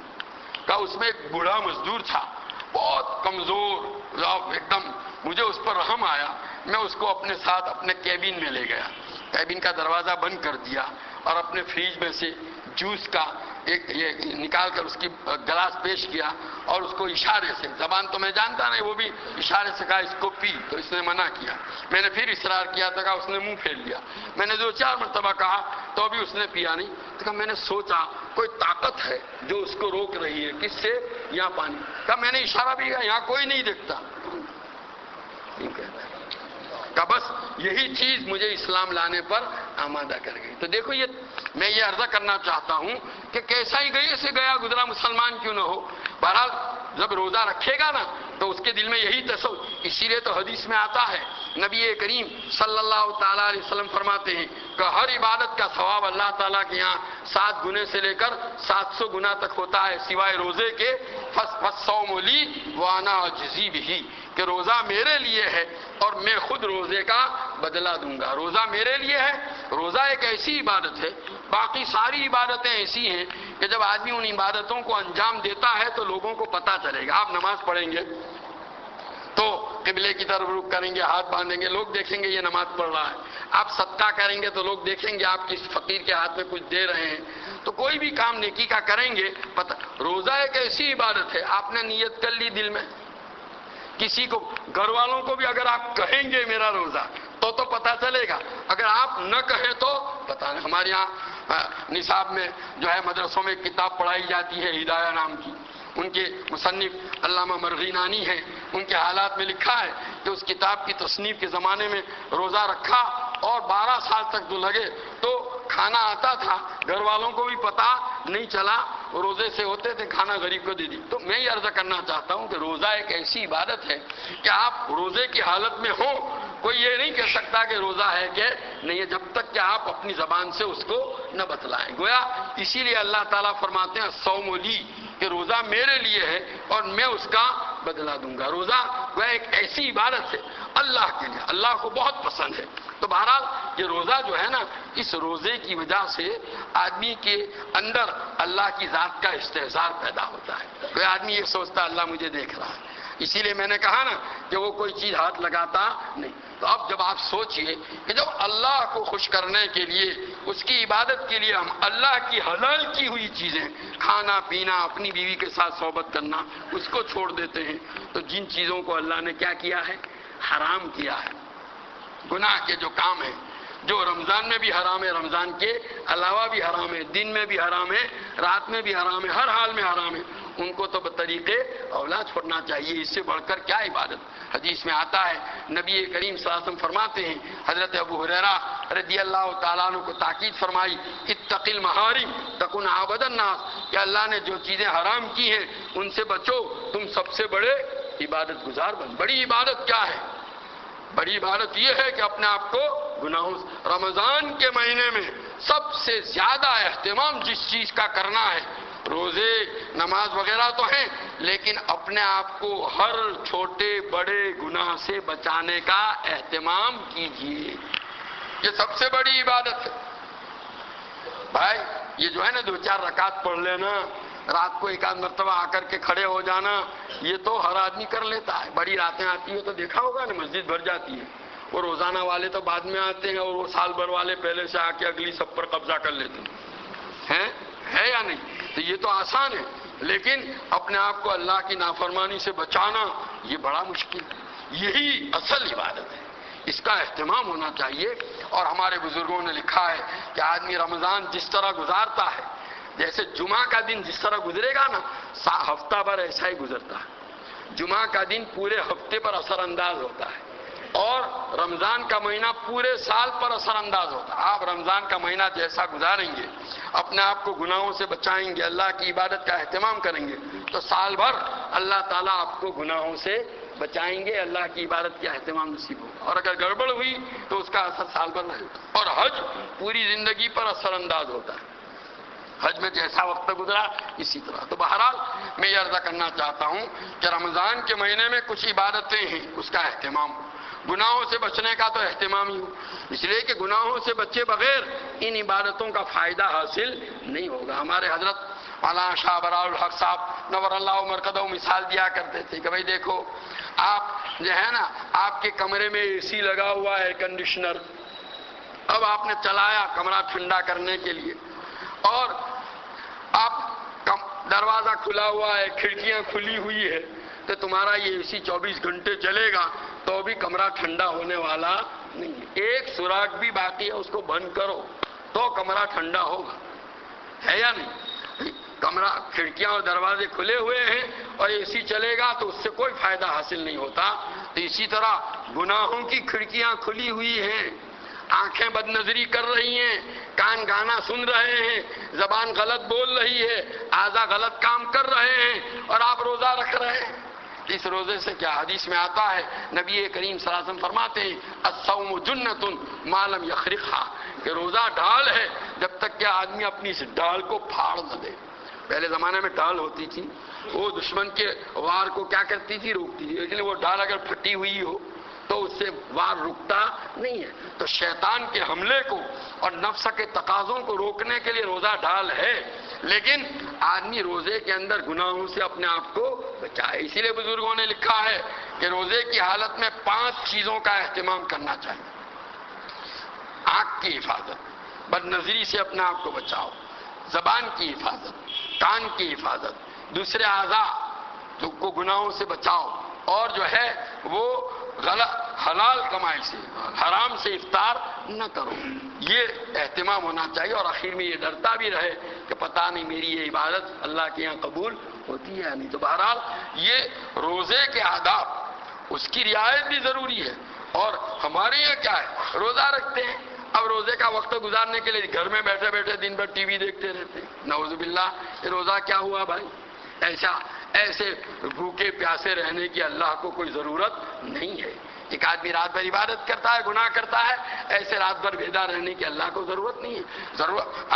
کہا اس میں ایک بوڑھا مزدور تھا، بہت کمزور ایک دم، مجھے اس پر رحم آیا، میں اس کو اپنے ساتھ اپنے کیبن میں لے گیا، کیبن کا دروازہ بند کر دیا اور اپنے فریج میں سے جوس کا ایک یہ نکال کر اس کی گلاس پیش کیا اور اس کو اشارے سے، زبان تو میں جانتا نہیں، وہ بھی اشارے سے کہا اس کو پی، تو اس نے منع کیا۔ میں نے پھر اصرار کیا تو کہا اس نے منہ پھیر لیا۔ میں نے 2-4 مرتبہ کہا تو بھی اس نے پیا نہیں۔ تو کہا میں نے سوچا کوئی طاقت ہے جو اس کو روک رہی ہے، کس سے؟ یہاں پانی۔ کہا میں نے اشارہ بھی کیا، یہاں کوئی نہیں دیکھتا۔ کہ بس یہی چیز مجھے اسلام لانے پر آمادہ کر گئی۔ تو دیکھو یہ میں یہ عرضہ کرنا چاہتا ہوں کہ کیسا ہی گئے سے گیا گزرا مسلمان کیوں نہ ہو، بہرحال جب روزہ رکھے گا نا تو اس کے دل میں یہی تصور، اسی لیے تو حدیث میں آتا ہے، نبی کریم صلی اللہ تعالیٰ علیہ وسلم فرماتے ہیں کہ ہر عبادت کا ثواب اللہ تعالیٰ کے یہاں 7 گنے سے لے کر 700 گنا تک ہوتا ہے، سوائے روزے کے۔ فالصوم لی وانا اجزی بہ، کہ روزہ میرے لیے ہے اور میں خود روزے کا بدلہ دوں گا۔ روزہ میرے لیے ہے، روزہ ایک ایسی عبادت ہے، باقی ساری عبادتیں ایسی ہیں کہ جب آدمی ان عبادتوں کو انجام دیتا ہے تو لوگوں کو پتہ چلے گا۔ آپ نماز پڑھیں گے تو قبلے کی طرف رخ کریں گے، ہاتھ باندھیں گے، لوگ دیکھیں گے یہ نماز پڑھ رہا ہے۔ آپ صدقہ کریں گے تو لوگ دیکھیں گے آپ کس فقیر کے ہاتھ میں کچھ دے رہے ہیں۔ تو کوئی بھی کام نیکی کا کریں گے پتہ۔ روزہ ایک ایسی عبادت ہے، آپ نے نیت کر لی دل میں، کسی کو گھر والوں کو بھی اگر آپ کہیں گے میرا روزہ تو پتہ چلے گا، اگر آپ نہ کہیں تو پتہ نہیں۔ ہمارے یہاں نصاب میں جو ہے مدرسوں میں کتاب پڑھائی جاتی ہے ہدایہ نام کی، ان کے مصنف علامہ مرغینانی ہیں، ان کے حالات میں لکھا ہے کہ اس کتاب کی تصنیف کے زمانے میں روزہ رکھا اور 12 سال تک جو لگے تو کھانا آتا تھا، گھر والوں کو بھی پتہ نہیں چلا، روزے سے ہوتے تھے، کھانا غریب کو دے دی۔ تو میں یہ عرض کرنا چاہتا ہوں کہ روزہ ایک ایسی عبادت ہے کہ آپ روزے کی حالت میں ہو، کوئی یہ نہیں کہہ سکتا کہ روزہ ہے کہ نہیں ہے جب تک کہ آپ اپنی زبان سے اس کو نہ بتلائیں۔ گویا اسی لیے اللہ تعالیٰ فرماتے ہیں صوم لی، کہ روزہ میرے لیے ہے اور میں اس کا بدلہ دوں گا۔ روزہ گویا ایک ایسی عبادت ہے اللہ کے لیے، اللہ کو بہت پسند ہے۔ تو بہرحال یہ روزہ جو ہے نا، اس روزے کی وجہ سے آدمی کے اندر اللہ کی ذات کا استحضار پیدا ہوتا ہے۔ کوئی آدمی یہ سوچتا اللہ مجھے دیکھ رہا ہے، اسی لیے میں نے کہا نا کہ وہ کوئی چیز ہاتھ لگاتا نہیں۔ تو اب جب آپ سوچئے کہ جب اللہ کو خوش کرنے کے لیے، اس کی عبادت کے لیے ہم اللہ کی حلال کی ہوئی چیزیں، کھانا پینا، اپنی بیوی کے ساتھ صحبت کرنا، اس کو چھوڑ دیتے ہیں، تو جن چیزوں کو اللہ نے کیا کیا ہے؟ حرام کیا ہے۔ گناہ کے جو کام ہیں، جو رمضان میں بھی حرام ہے، رمضان کے علاوہ بھی حرام ہے، دن میں بھی حرام ہے، رات میں بھی حرام ہے، ہر حال میں حرام ہے، ان کو تو بطریقے اولا چھوڑنا چاہیے۔ اس سے بڑھ کر کیا عبادت؟ حدیث میں آتا ہے، نبی کریم صلی اللہ علیہ وسلم فرماتے ہیں، حضرت ابو ہریرہ رضی اللہ تعالیٰ عنہ کو تاکید فرمائی، اتق المحارم تکن عابد الناس، کہ اللہ نے جو چیزیں حرام کی ہیں ان سے بچو، تم سب سے بڑے عبادت گزار بن۔ بڑی عبادت کیا ہے؟ بڑی عبادت یہ ہے کہ اپنے آپ کو گناہوں سے، رمضان کے مہینے میں سب سے زیادہ اہتمام جس چیز کا کرنا ہے، روزے نماز وغیرہ تو ہیں، لیکن اپنے آپ کو ہر چھوٹے بڑے گناہ سے بچانے کا اہتمام کیجیے، یہ سب سے بڑی عبادت ہے۔ بھائی یہ جو ہے نا 2-4 رکعت پڑھ لینا، رات کو ایک آدھ مرتبہ آ کر کے کھڑے ہو جانا، یہ تو ہر آدمی کر لیتا ہے۔ بڑی راتیں آتی ہیں تو دیکھا ہوگا نا مسجد بھر جاتی ہے، وہ روزانہ والے تو بعد میں آتے ہیں اور وہ سال بھر والے پہلے سے آ کے اگلی سب پر قبضہ کر لیتے ہیں، ہے یا نہیں؟ تو یہ تو آسان ہے، لیکن اپنے آپ کو اللہ کی نافرمانی سے بچانا یہ بڑا مشکل ہے۔ یہی اصل عبادت ہے، اس کا اہتمام ہونا چاہیے۔ اور ہمارے بزرگوں نے لکھا ہے کہ آدمی رمضان جس طرح گزارتا ہے، جیسے جمعہ کا دن جس طرح گزرے گا نا، ہفتہ بھر ایسا ہی گزرتا ہے۔ جمعہ کا دن پورے ہفتے پر اثر انداز ہوتا ہے، اور رمضان کا مہینہ پورے سال پر اثر انداز ہوتا ہے۔ آپ رمضان کا مہینہ جیسا گزاریں گے، اپنے آپ کو گناہوں سے بچائیں گے، اللہ کی عبادت کا اہتمام کریں گے، تو سال بھر اللہ تعالیٰ آپ کو گناہوں سے بچائیں گے، اللہ کی عبادت کا اہتمام نصیب ہوگا۔ اور اگر گڑبڑ ہوئی تو اس کا اثر سال بھر نہیں ہوتا۔ اور حج پوری زندگی پر اثر انداز ہوتا ہے، حج میں جیسا وقت گزرا اسی طرح۔ تو بہرحال میں یہ عرض کرنا چاہتا ہوں کہ رمضان کے مہینے میں کچھ عبادتیں ہیں، اس کا اہتمام ہو، گناہوں سے بچنے کا تو اہتمام ہی ہو، اس لیے کہ گناہوں سے بچے بغیر ان عبادتوں کا فائدہ حاصل نہیں ہوگا۔ ہمارے حضرت مولانا شاہ برار الحق صاحب نور اللہ مرکزہ مثال دیا کرتے تھے کہ بھئی دیکھو، آپ جو ہے نا، آپ کے کمرے میں اے سی لگا ہوا ہے، ایئر کنڈیشنر، اب آپ نے چلایا کمرہ ٹھنڈا کرنے کے لیے، اور آپ دروازہ کھلا ہوا ہے، کھڑکیاں کھلی ہوئی ہے، تو تمہارا یہ اے سی 24 گھنٹے چلے گا تو بھی کمرہ ٹھنڈا ہونے والا نہیں ہے۔ ایک سوراخ بھی باقی ہے، اس کو بند کرو تو کمرہ ٹھنڈا ہوگا، ہے یا نہیں؟ کمرہ کھڑکیاں اور دروازے کھلے ہوئے ہیں اور اے سی چلے گا تو اس سے کوئی فائدہ حاصل نہیں ہوتا۔ تو اسی طرح گناہوں کی کھڑکیاں کھلی ہوئی ہیں، آنکھیں بد نظری کر رہی ہیں، کان گانا سن رہے ہیں، زبان غلط بول رہی ہے، اعضاء غلط کام کر رہے ہیں، اور آپ روزہ رکھ رہے ہیں۔ اس روزے سے کیا حدیث میں آتا ہے، نبی کریم صلی اللہ علیہ وسلم فرماتے ہیں الصوم جنۃ ما لم یخرقھا، کہ روزہ ڈھال ہے جب تک کہ آدمی اپنی اس ڈھال کو پھاڑ نہ دے۔ پہلے زمانے میں ڈھال ہوتی تھی، وہ دشمن کے وار کو کیا کرتی تھی؟ روکتی تھی، لیکن وہ ڈھال اگر پھٹی ہوئی ہو تو اس سے وار رکتا نہیں ہے۔ تو شیطان کے حملے کو اور نفس کے تقاضوں کو روکنے کے لیے روزہ ڈھال ہے، لیکن آدمی روزے کے اندر گناہوں سے اپنے آپ کو بچائے۔ اسی لیے بزرگوں نے لکھا ہے کہ روزے کی حالت میں 5 چیزوں کا اہتمام کرنا چاہیے۔ آنکھ کی حفاظت، بد نظری سے اپنے آپ کو بچاؤ، زبان کی حفاظت، کان کی حفاظت، دوسرے اعضاء کو گناہوں سے بچاؤ، اور جو ہے وہ حلال کمائی سے، حرام سے افطار نہ کرو۔ یہ اہتمام ہونا چاہیے، اور آخر میں یہ ڈرتا بھی رہے کہ پتہ نہیں میری یہ عبادت اللہ کے یہاں قبول ہوتی ہے یا نہیں۔ تو بہرحال یہ روزے کے آداب، اس کی رعایت بھی ضروری ہے۔ اور ہمارے یہاں کیا ہے، روزہ رکھتے ہیں، اب روزے کا وقت گزارنے کے لیے گھر میں بیٹھے بیٹھے دن بھر ٹی وی دیکھتے رہتے ہیں۔ نعوذ باللہ، یہ روزہ کیا ہوا بھائی؟ ایسے بھوکے پیاسے رہنے کی اللہ کو کوئی ضرورت نہیں ہے۔ ایک آدمی رات بھر عبادت کرتا ہے، گناہ کرتا ہے، ایسے رات بھر بیدار رہنے کی اللہ کو ضرورت نہیں ہے۔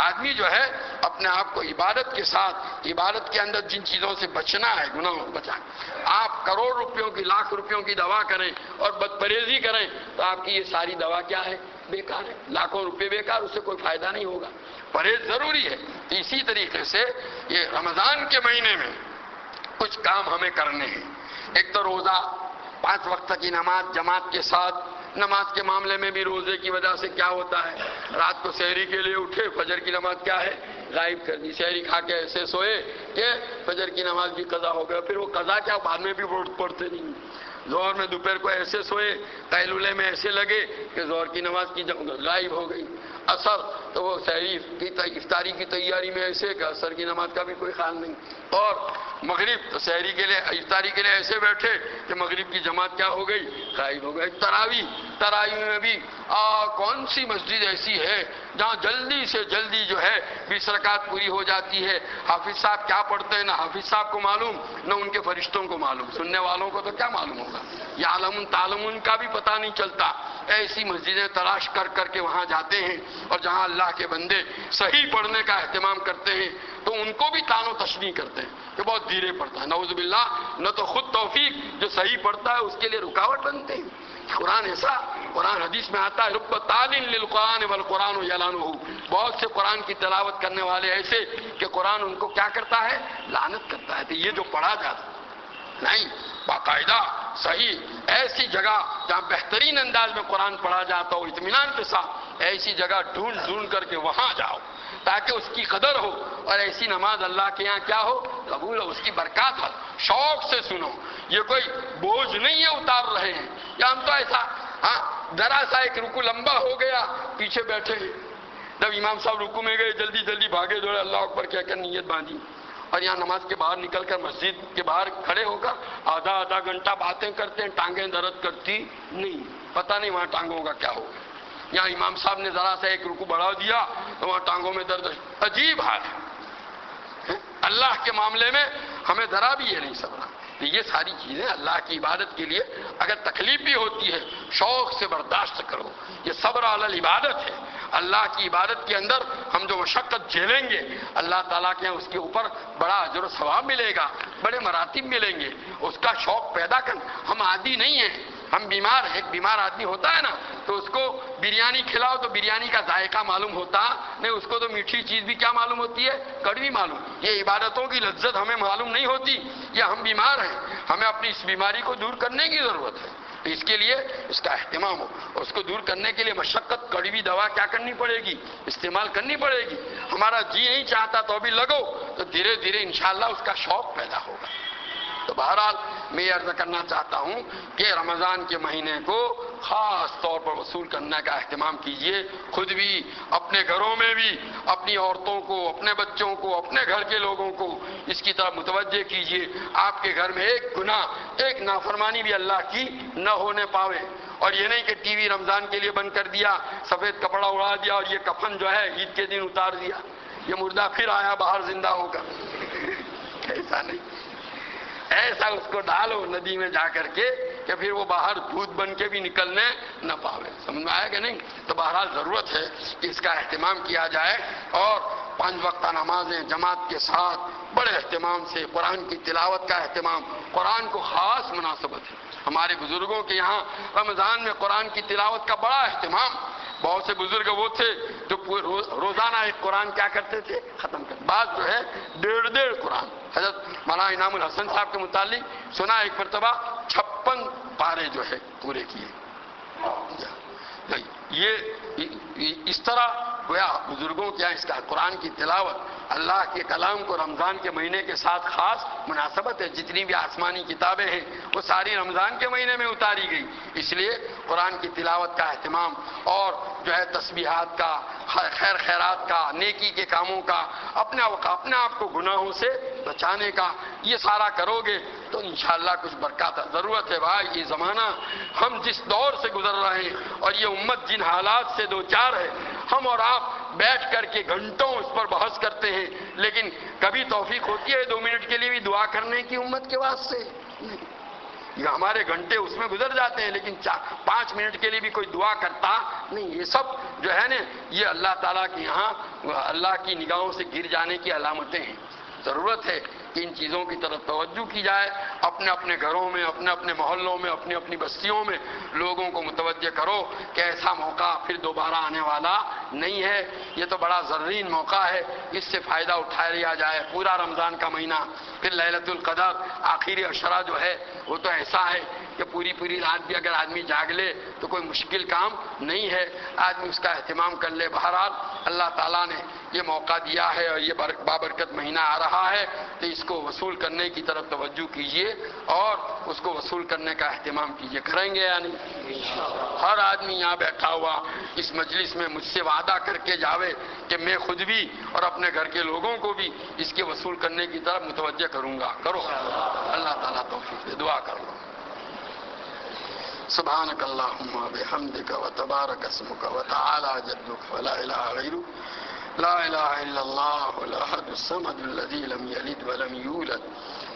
آدمی جو ہے اپنے آپ کو عبادت کے ساتھ، عبادت کے اندر جن چیزوں سے بچنا ہے، گناہوں سے بچائیں۔ آپ کروڑ روپیوں کی، لاکھ روپیوں کی دوا کریں اور بدپرہیزی کریں تو آپ کی یہ ساری دوا کیا ہے؟ بیکار ہے۔ لاکھوں روپے بیکار، اس سے کوئی فائدہ نہیں ہوگا۔ پرہیز ضروری ہے۔ تو اسی طریقے سے یہ رمضان کے مہینے میں کچھ کام ہمیں کرنے ہیں۔ ایک تو روزہ، 5 وقت کی نماز جماعت کے ساتھ۔ نماز کے معاملے میں بھی روزے کی وجہ سے کیا ہوتا ہے، رات کو سحری کے لیے اٹھے، فجر کی نماز کیا ہے؟ غائب کر دی۔ سحری کھا کے ایسے سوئے کہ فجر کی نماز بھی قضا ہو گیا، پھر وہ قضا کیا، بعد میں بھی پڑھتے نہیں۔ ظہر میں دوپہر کو ایسے سوئے، قیلولے میں ایسے لگے کہ ظہر کی نماز کی غائب ہو گئی۔ عصر تو وہ سحری کی افطاری کی تیاری میں ایسے کہ عصر کی نماز کا بھی کوئی خیال نہیں۔ اور مغرب تو سحری کے لیے، افطاری کے لیے ایسے بیٹھے کہ مغرب کی جماعت کیا ہو گئی؟ غائب ہو گئی۔ تراویح میں بھی کون سی مسجد ایسی ہے جہاں جلدی سے جلدی جو ہے 20 رکعت پوری ہو جاتی ہے؟ حافظ صاحب کیا پڑھتے ہیں، نہ حافظ صاحب کو معلوم، نہ ان کے فرشتوں کو معلوم، سننے والوں کو تو کیا معلوم ہوگا؟ یا عالم تعلم کا بھی پتہ نہیں چلتا۔ ایسی مسجدیں تلاش کر کر کے وہاں جاتے ہیں، اور جہاں اللہ کے بندے صحیح پڑھنے کا اہتمام کرتے ہیں تو ان کو بھی طعن و تشنیع کرتے ہیں کہ بہت دھیرے پڑھتا ہے۔ نعوذ باللہ، نہ تو خود توفیق جو صحیح پڑھتا ہے اس کے لیے رکاوٹ بنتے ہیں۔ قرآن حدیث میں آتا ہے رب تعلن للقرآن والقرآن یلعنہ، بہت سے قرآن کی تلاوت کرنے والے ایسے کہ قرآن ان کو کیا کرتا ہے؟ لعنت کرتا ہے۔ تو یہ جو پڑھا جاتا نہیں، باقاعدہ صحیح ایسی جگہ جہاں بہترین انداز میں قرآن پڑھا جاتا ہو اطمینان کے ساتھ، ایسی جگہ ڈھونڈ کر کے وہاں جاؤ تاکہ اس کی قدر ہو، اور ایسی نماز اللہ کے یہاں کیا ہو؟ قبول ہو، اس کی برکات ہو۔ شوق سے سنو، یہ کوئی بوجھ نہیں ہے اتار رہے ہیں، یا ہم تو ایسا ذرا سا ایک رکو لمبا ہو گیا پیچھے بیٹھے، جب امام صاحب رکو میں گئے جلدی جلدی بھاگے دوڑے اللہ اکبر کہہ کر نیت باندھی، اور یہاں نماز کے باہر نکل کر مسجد کے باہر کھڑے ہو کر آدھا گھنٹہ باتیں کرتے ہیں، ٹانگیں درد کرتی نہیں، پتہ نہیں وہاں ٹانگوں کا کیا ہوگا۔ یہاں امام صاحب نے ذرا سا ایک رکو بڑھا دیا تو وہاں ٹانگوں میں درد، عجیب حال ہے۔ اللہ کے معاملے میں ہمیں ذرا بھی یہ نہیں صبر۔ یہ ساری چیزیں اللہ کی عبادت کے لیے اگر تکلیف بھی ہوتی ہے شوق سے برداشت کرو، یہ صبر علی العبادت ہے۔ اللہ کی عبادت کے اندر ہم جو مشقت جھیلیں گے اللہ تعالیٰ کے اس کے اوپر بڑا اجر و ثواب ملے گا، بڑے مراتب ملیں گے۔ اس کا شوق پیدا کرنا، ہم عادی نہیں ہیں، ہم بیمار ہیں، ایک بیمار آدمی ہوتا ہے نا تو اس کو بریانی کھلاؤ تو بریانی کا ذائقہ معلوم ہوتا نہیں، اس کو تو میٹھی چیز بھی کیا معلوم ہوتی ہے؟ کڑوی معلوم۔ یہ عبادتوں کی لذت ہمیں معلوم نہیں ہوتی، یہ ہم بیمار ہیں، ہمیں اپنی اس بیماری کو دور کرنے کی ضرورت ہے۔ اس کے لیے اس کا اہتمام ہو. اس کو دور کرنے کے لیے مشقت، کڑوی دوا کیا کرنی پڑے گی؟ استعمال کرنی پڑے گی. ہمارا جی نہیں چاہتا تو ابھی لگو، تو دھیرے دھیرے انشاءاللہ اس کا شوق پیدا ہوگا. تو بہرحال میں یہ عرض کرنا چاہتا ہوں کہ رمضان کے مہینے کو خاص طور پر وصول کرنے کا اہتمام کیجئے. خود بھی، اپنے گھروں میں بھی، اپنی عورتوں کو، اپنے بچوں کو، اپنے گھر کے لوگوں کو اس کی طرف متوجہ کیجئے. آپ کے گھر میں ایک گناہ، ایک نافرمانی بھی اللہ کی نہ ہونے پاوے. اور یہ نہیں کہ ٹی وی رمضان کے لیے بند کر دیا، سفید کپڑا اڑا دیا اور یہ کفن جو ہے عید کے دن اتار دیا، یہ مردہ پھر آیا باہر زندہ ہو کر. ایسا نہیں، ایسا اس کو ڈالو ندی میں جا کر کے کہ پھر وہ باہر بھوت بن کے بھی نکلنے نہ پاوے. سمجھ میں آیا کہ نہیں؟ تو بہرحال ضرورت ہے کہ اس کا اہتمام کیا جائے اور 5 وقتہ نمازیں جماعت کے ساتھ بڑے اہتمام سے، قرآن کی تلاوت کا اہتمام. قرآن کو خاص مناسبت ہے. ہمارے بزرگوں کے یہاں رمضان میں قرآن کی تلاوت کا بڑا اہتمام. بہت سے بزرگ وہ تھے جو روزانہ ایک قرآن کیا کرتے تھے؟ ختم کرتے. بعض جو ہے 1.5 قرآن. حضرت مولانا انعام الحسن صاحب کے متعلق سنا ایک مرتبہ 56 پارے جو ہے پورے کیے. یہ اس طرح گویا بزرگوں کے یہاں اس کا قرآن کی تلاوت، اللہ کے کلام کو رمضان کے مہینے کے ساتھ خاص مناسبت ہے. جتنی بھی آسمانی کتابیں ہیں وہ ساری رمضان کے مہینے میں اتاری گئی. اس لیے قرآن کی تلاوت کا اہتمام اور جو ہے تسبیحات کا، خیر خیرات کا، نیکی کے کاموں کا، اپنے آپ کو گناہوں سے بچانے کا، یہ سارا کرو گے تو انشاءاللہ کچھ برکات. ضرورت ہے بھائی، یہ زمانہ ہم جس دور سے گزر رہے ہیں اور یہ امت جن حالات سے دوچار ہے، ہم اور آپ بیٹھ کر کے گھنٹوں اس پر بحث کرتے ہیں، لیکن کبھی توفیق ہوتی ہے 2 منٹ کے لیے بھی دعا کرنے کی امت کے واسطے؟ یہ ہمارے گھنٹے اس میں گزر جاتے ہیں، لیکن 5 منٹ کے لیے بھی کوئی دعا کرتا نہیں. یہ سب جو ہے نا، یہ اللہ تعالیٰ کے یہاں اللہ کی نگاہوں سے گر جانے کی علامتیں ہیں. ضرورت ہے کہ ان چیزوں کی طرف توجہ کی جائے. اپنے اپنے گھروں میں، اپنے اپنے محلوں میں، اپنی اپنی بستیوں میں لوگوں کو متوجہ کرو کہ ایسا موقع پھر دوبارہ آنے والا نہیں ہے. یہ تو بڑا زرین موقع ہے، اس سے فائدہ اٹھا لیا جائے. پورا رمضان کا مہینہ، پھر لیلۃ القدر آخری عشرہ جو ہے وہ تو ایسا ہے کہ پوری رات بھی اگر آدمی جاگ لے تو کوئی مشکل کام نہیں ہے. آدمی اس کا اہتمام کر لے. بہرحال اللہ تعالیٰ نے یہ موقع دیا ہے اور یہ بابرکت مہینہ آ رہا ہے، تو اس کو وصول کرنے کی طرف توجہ کیجئے اور اس کو وصول کرنے کا اہتمام کیجئے. کریں گے یا نہیں؟ ہر آدمی یہاں بیٹھا ہوا اس مجلس میں مجھ سے وعدہ کر کے جاوے کہ میں خود بھی اور اپنے گھر کے لوگوں کو بھی اس کے وصول کرنے کی طرف متوجہ کروں گا. کرو. اللہ تعالیٰ توفیق دے. دعا کر لو. سبحانک اللہم و بحمدک و تبارک اسمک و تعالی جدک ولا الہ غیرک لا الہ الا اللہ الاحد الصمد الذی لم یلد ولم یولد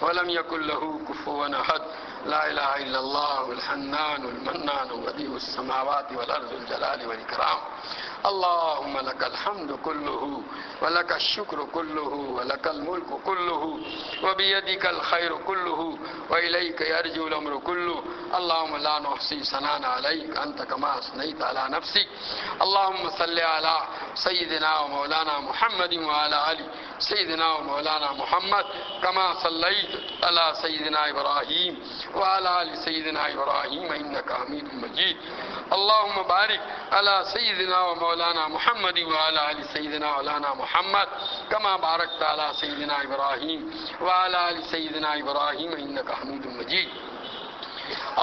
ولم یکن له کفوا احد لا الہ الا اللہ الحنان المنان بدیع السماوات والارض الجلال والاکرام. اللهم لك الحمد كله ولك الشكر كله ولك الملك كله وبيدك الخير كله وإليك يرجع الأمر كله. اللهم لا نحصي ثناء عليك أنت كما أثنيت على نفسك. اللهم صل على سيدنا ومولانا محمد وعلى آل سيدنا ومولانا محمد كما صليت على سيدنا إبراهيم وعلى آل سيدنا إبراهيم إنك حميد مجيد. اللهم بارك على سيدنا ومولانا محمد وعلى آل سيدنا مولانا محمد كما باركت على سيدنا إبراهيم وعلى آل سيدنا إبراهيم إنك حميد مجيد.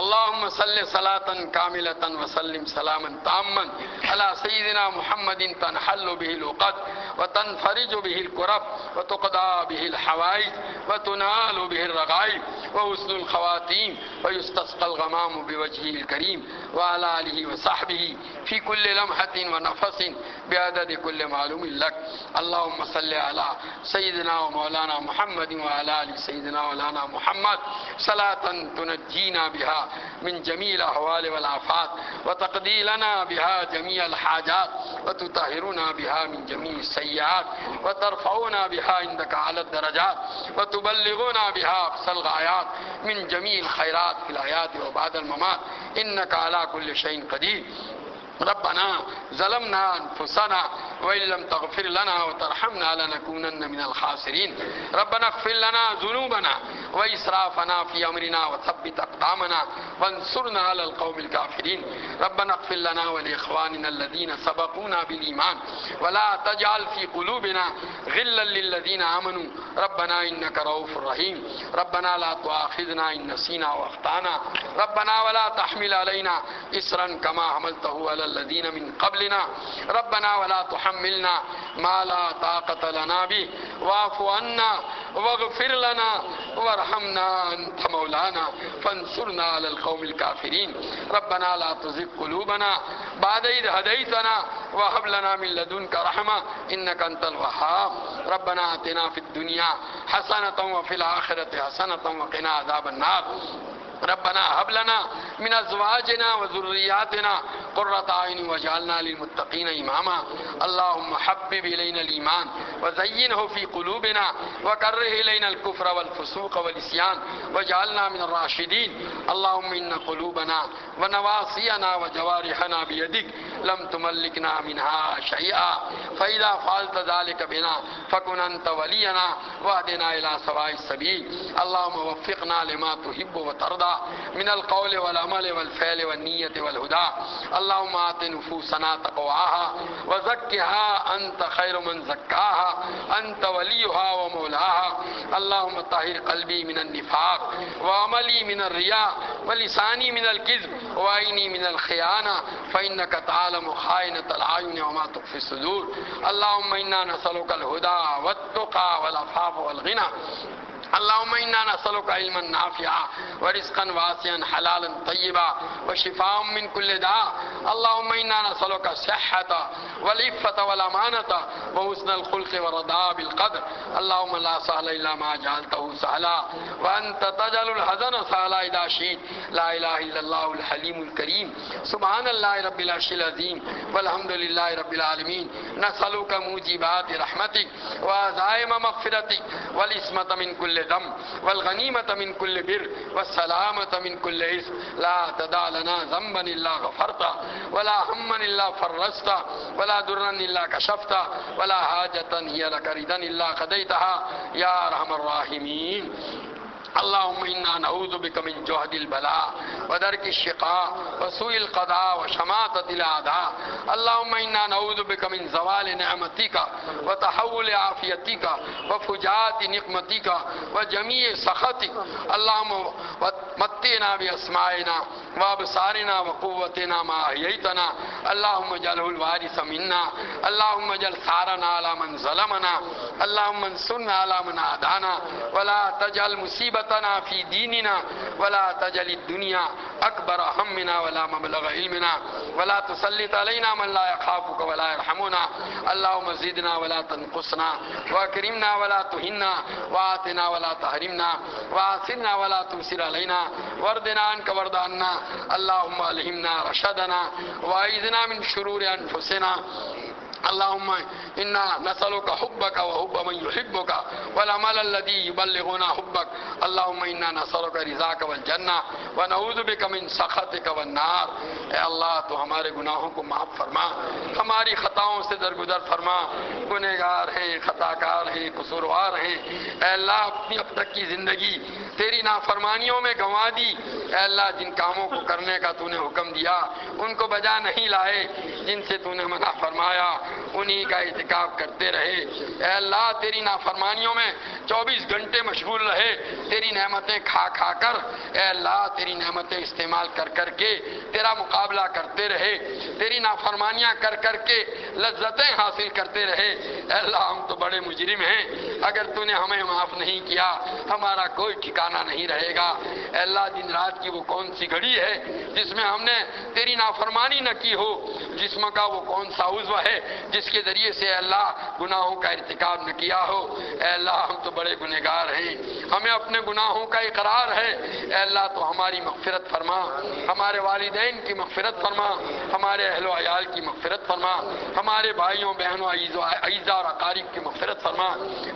اللهم صل صلاة كاملة وسلم سلاما تاما على سيدنا محمد تنحل به العقد وتنفرج به الكرب وتقضى به الحوائج وتنال به الرغائب وحسن الخواتيم ويستسقى الغمام بوجهه الكريم وعلى آله وصحبه في كل لمحة ونفس بعدد كل معلوم لك. اللهم صل على سيدنا ومولانا محمد وعلى آل سيدنا مولانا محمد صلاة تنجينا بها من جميع الأحوال والآفات وتقضي لنا بها جميع الحاجات وتطهرنا بها من جميع السيئات وترفعنا بها عندك على الدرجات وتبلغنا بها أقصى الغايات من جميع الخيرات في الحياة وبعد الممات إنك على كل شيء قدير. ربنا ظلمنا انفسنا وان لم تغفر لنا وترحمنا لنكونن من الخاسرين ربنا اغفر لنا ذنوبنا واسرافنا في امرنا وثبت اقدامنا وانصرنا على القوم الكافرين ربنا اغفر لنا ولاخواننا الذين سبقونا بالايمان ولا تجعل في قلوبنا غلا للذين امنوا ربنا انك رؤوف رحيم ربنا لا تؤاخذنا ان نسينا واخطانا ربنا ولا تحمل علينا إسرا كما حملته على الذين من قبلنا ربنا ولا تحملنا ما لا طاقة لنا به واعف عنا واغفر لنا وارحمنا أنت مولانا فانصرنا على القوم الكافرين ربنا لا تزغ قلوبنا بعد إذ هديتنا وهب لنا من لدنك رحمة إنك أنت الوهاب ربنا آتنا في الدنيا حسنة وفي الآخرة حسنة وقنا عذاب النار ربنا هب لنا من ازواجنا وذرياتنا قرة اعين واجعلنا للمتقين اماما اللهم حبب الينا الايمان وزينه في قلوبنا وكره الينا الكفر والفسوق والعصيان واجعلنا من الراشدين اللهم ان قلوبنا ونواصينا وجوارحنا بيدك لم تملكنا منها شيئا فاذا فعلت ذلك بنا فكن انت ولينا واهدنا الى سواء السبيل اللهم وفقنا لما تحب وترضى من القول والعمل والفعل والنية والهدى اللهم آت نفوسنا تقواها وزكها أنت خير من زكاها أنت وليها ومولاها اللهم طهر قلبي من النفاق وعملي من الرياء ولساني من الكذب وعيني من الخيانة فإنك تعلم خائنة الأعين وما تخفي الصدور اللهم إنا نسألك الهدى والتقى والعفاف والغنى اللهم إنا نسألك علما نافعا ورزقا واسعا حلالا طيبا وشفاء من كل داء اللهم إنا نسألك الصحة والعفة والأمانة وحسن الخلق والرضا بالقدر اللهم لا سهل إلا ما جعلته سهلا وأنت تجعل الحزن سهلا إذا شئت لا إله إلا الله الحليم الكريم سبحان الله رب العرش العظيم والحمد لله رب العالمين نسألك موجبات رحمتك وعزائم مغفرتك والعصمة من كل ذنب والغنيمة من كل بر والسلامة من كل إثم لا تدع لنا ذنبا إلا غفرته ولا هما إلا فرجته ولا ضرا إلا كشفته ولا حاجة هي لك رضا إلا قضيتها يا أرحم الراحمين اللهم إنا نعوذ بك من جهد البلاء ودرك الشقاء وسوء القضاء وشماتة الأعداء اللهم إنا نعوذ بك من زوال نعمتك وتحول عافيتك وفجاءة نقمتك وجميع سخطك اللهم متنا بأسمائنا وأبصارنا وقوتنا ما أحييتنا اللهم اجعله الوارث منا اللهم اجعل ثارنا على من ظلمنا اللهم انصرنا على من عادانا ولا تجعل مصيبتنا في ديننا ولا تجعل الدنيا أكبر همنا ولا مبلغ علمنا ولا تسلط علينا من لا يخافك ولا يرحمنا اللهم زدنا ولا تنقصنا واكرمنا ولا تهنا وآتنا ولا تحرمنا وآثرنا ولا تؤثر علينا واردنا عنك وارض عنا اللهم ألهمنا رشدنا وأعذنا من شرور أنفسنا اللهم إنا نسألك حبك وحب من يحبك والعمل الذي يبلغنا حبك اللهم إنا نسألك رضاك والجنة ونعوذ بك من سخطك والنار اے اللہ تو ہمارے گناہوں کو معاف فرما ہماری خطاؤں سے درگزر فرما گنہگار ہیں خطا کار ہیں قصوروار ہیں اے اللہ اپنی اب تک کی زندگی تیری نافرمانیوں میں گنوا دی اے اللہ جن کاموں کو کرنے کا تو نے حکم دیا ان کو بجا نہیں لائے جن سے تو نے منع فرمایا انہی کا اعتکاف کرتے رہے اے اللہ تیری نافرمانیوں میں 24 گھنٹے مشغول رہے تیری نعمتیں کھا کھا کر اے اللہ تیری نعمتیں استعمال کر کر کے تیرا مقابلہ کرتے رہے تیری نافرمانیاں کر کر کے لذتیں حاصل کرتے رہے اے اللہ ہم تو بڑے مجرم ہیں اگر تو نے ہمیں معاف نہیں کیا ہمارا کوئی ٹھکانہ نہیں رہے گا اے اللہ دن رات کی وہ کون سی گھڑی ہے جس میں ہم نے تیری نافرمانی نہ کی ہو جسم کا وہ کون سا عضو ہے جس کے ذریعے سے اے اللہ گناہوں کا ارتکاب نہ کیا ہو اے اللہ ہم تو بڑے گنہگار ہیں ہمیں اپنے گناہوں کا اقرار ہے اے اللہ تو ہماری مغفرت فرما ہمارے والدین کی مغفرت فرما، ہمارے اہل و عیال کی مغفرت فرما، ہمارے بھائیوں بہنوں عزیزہ اور اقارب کی مغفرت فرما،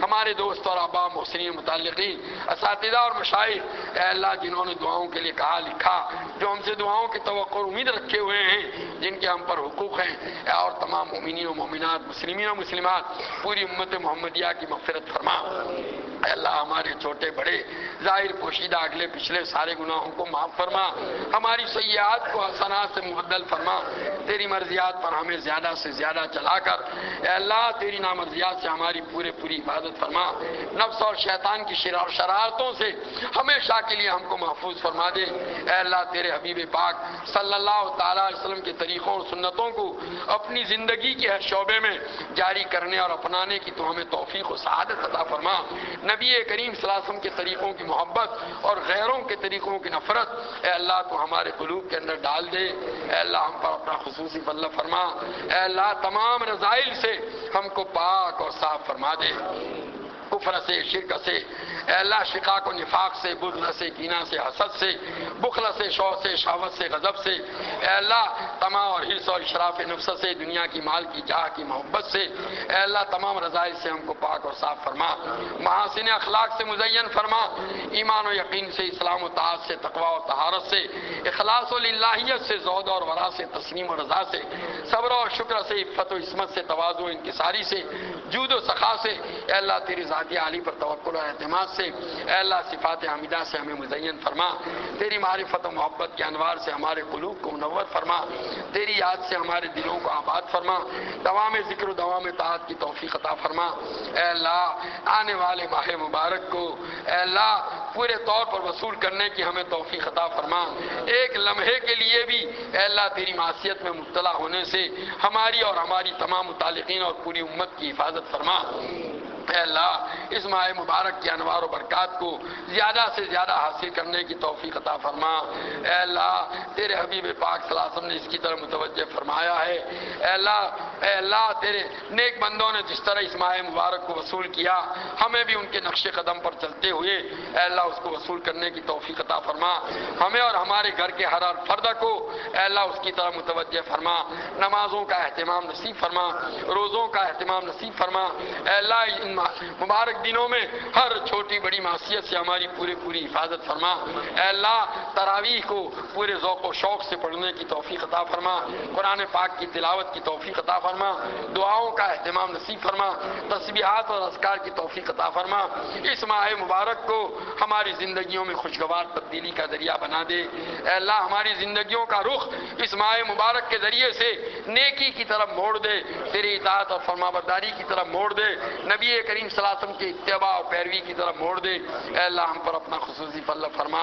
ہمارے دوست اور آباء محسنین متعلقین اساتذہ اور مشائخ اے اللہ جنہوں نے دعاؤں کے لیے کہا لکھا، جو ہم سے دعاؤں کی توقع اور امید رکھے ہوئے ہیں، جن کے ہم پر حقوق ہیں، اور تمام مومنین و مومنات مسلمین و مسلمات پوری امت محمدیہ کی مغفرت فرما۔ اے اللہ ہمارے چھوٹے بڑے ظاہر پوشیدہ اگلے پچھلے سارے گناہوں کو معاف فرما، ہماری سیئات کو حسنات سے مبدل فرما، تیری مرضیات پر ہمیں زیادہ سے زیادہ چلا کر اے اللہ تیری نامرضیات سے ہماری پوری حفاظت فرما، نفس اور شیطان کی شرارتوں سے ہمیشہ کے لیے ہم کو محفوظ فرما دے۔ اے اللہ تیرے حبیب پاک صلی اللہ تعالی علیہ وسلم کے طریقوں اور سنتوں کو اپنی زندگی کے ہر شعبے میں جاری کرنے اور اپنانے کی تو ہمیں توفیق و سعادت عطا فرما۔ نبی کریم صلی اللہ علیہ وسلم کے طریقوں کی محبت اور غیروں کے طریقوں کی نفرت اے اللہ تو ہمارے قلوب کے اندر ڈال دے۔ اے اللہ ہم پر اپنا خصوصی فضل فرما، اے اللہ تمام رذائل سے ہم کو پاک اور صاف فرما دے، کفر سے، شرک سے، اے اللہ شقاق و نفاق سے، بغض سے، کینہ سے، حسد سے، بخل سے، شوق سے، شہوت سے، غضب سے، اے اللہ طمع اور حرص اور اشراف نفس سے، دنیا کی مال کی جاہ کی محبت سے، اے اللہ تمام رذائل سے ہم کو پاک اور صاف فرما، محاسن اخلاق سے مزین فرما، ایمان و یقین سے، اسلام و طاعت سے، تقوی و طہارت سے، اخلاص و للہیت سے، زہد اور ورع سے، تسلیم و رضا سے، صبر اور شکر سے، عفت و عصمت سے، تواضع و انکساری سے، جود و سخا سے، اے اللہ تیری ذات عالی پر توکل اور اعتماد سے، اے اللہ صفات حمیدہ سے ہمیں مزین فرما، تیری معرفت و محبت کے انوار سے ہمارے قلوب کو منور فرما، تیری یاد سے ہمارے دلوں کو آباد فرما، دوام ذکر و دوام طاعت کی توفیق عطا فرما۔ اے اللہ آنے والے ماہ مبارک کو اے اللہ پورے طور پر وصول کرنے کی ہمیں توفیق عطا فرما، ایک لمحے کے لیے بھی اے اللہ تیری معصیت میں مبتلا ہونے سے ہماری اور ہماری تمام متعلقین اور پوری امت کی حفاظت فرما۔ اے اللہ اس ماہ مبارک کے انوار و برکات کو زیادہ سے زیادہ حاصل کرنے کی توفیق عطا فرما۔ اے اللہ تیرے حبیب پاک صلی اللہ علیہ وسلم نے اس کی طرف متوجہ فرمایا ہے، اے اللہ تیرے نیک بندوں نے جس طرح اس ماہ مبارک کو وصول کیا، ہمیں بھی ان کے نقش قدم پر چلتے ہوئے اے اللہ اس کو وصول کرنے کی توفیق عطا فرما، ہمیں اور ہمارے گھر کے ہر فرد کو اے اللہ اس کی طرف متوجہ فرما، نمازوں کا اہتمام نصیب فرما، روزوں کا اہتمام نصیب فرما۔ اے اللہ ان مبارک دنوں میں ہر چھوٹی بڑی معصیت سے ہماری پوری حفاظت فرما۔ اے اللہ تراویح کو پورے ذوق و شوق سے پڑھنے کی توفیق عطا فرما، قرآن پاک کی تلاوت کی توفیق عطا فرما، دعاؤں کا اہتمام نصیب فرما، تسبیحات اور اذکار کی توفیق عطا فرما۔ اس ماہ مبارک کو ہماری زندگیوں میں خوشگوار تبدیلی کا ذریعہ بنا دے۔ اے اللہ ہماری زندگیوں کا رخ اس ماہ مبارک کے ذریعے سے نیکی کی طرف موڑ دے، تیری اطاعت اور فرمانبرداری کی طرف موڑ دے، نبی کریم صلی اللہ علیہ وسلم کی اتباع و پیروی کی طرف موڑ دے۔ اے اللہ ہم پر اپنا خصوصی فضل فرما،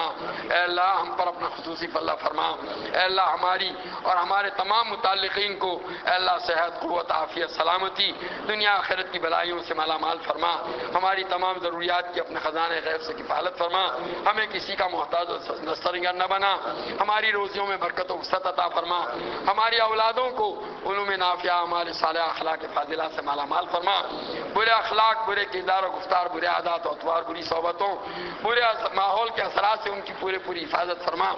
اے اللہ ہم پر اپنا خصوصی فضل فرما۔ اے اللہ ہماری اور ہمارے تمام متعلقین کو اے اللہ صحت، قوت، عافیت، سلامتی، دنیا آخرت کی بلائیوں سے مالا مال فرما، ہماری تمام ضروریات کی اپنے خزانے غیب سے کفالت فرما، ہمیں کسی کا محتاج دسترنگر نہ بنا، ہماری روزیوں میں برکت و وسعت عطا فرما، ہماری اولادوں کو علوم نافعہ، ہمارے صالح اخلاق فاضلہ سے مالا مال فرما، برے اخلاق، برے کردار و گفتار، برے عادات و اطوار، بری صحبتوں، برے ماحول کے اثرات سے ان کی پوری حفاظت فرما،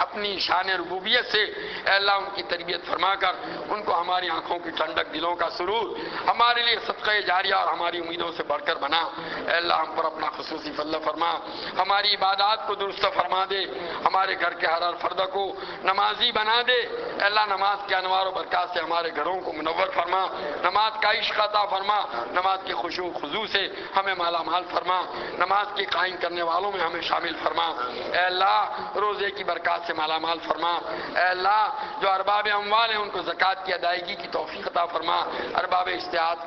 اپنی شان ربوبیت سے اے اللہ ان کی تربیت فرما کر ان کو ہماری آنکھوں کی ٹھنڈک، دلوں کا سرور، ہمارے لیے صدقہ جاریہ اور ہماری امیدوں سے بڑھ کر بنا۔ اے اللہ ہم پر اپنا خصوصی فضل فرما، ہماری عبادات کو درست فرما دے، ہمارے گھر کے ہر فرد کو نمازی بنا دے۔ اے اللہ نماز کے انوار و برکات سے ہمارے گھروں کو منور فرما، نماز کا عشق عطا فرما، نماز کے خشوع و خضوع سے ہمیں مالا مال فرما، نماز کے قائم کرنے والوں میں ہمیں شامل فرما۔ اے اللہ روزے کی برکات سے مالا مال فرما۔ اے اللہ جو ارباب اموال ہیں ان کو زکوٰۃ کی ادائیگی کی توفیق عطا فرما، ارباب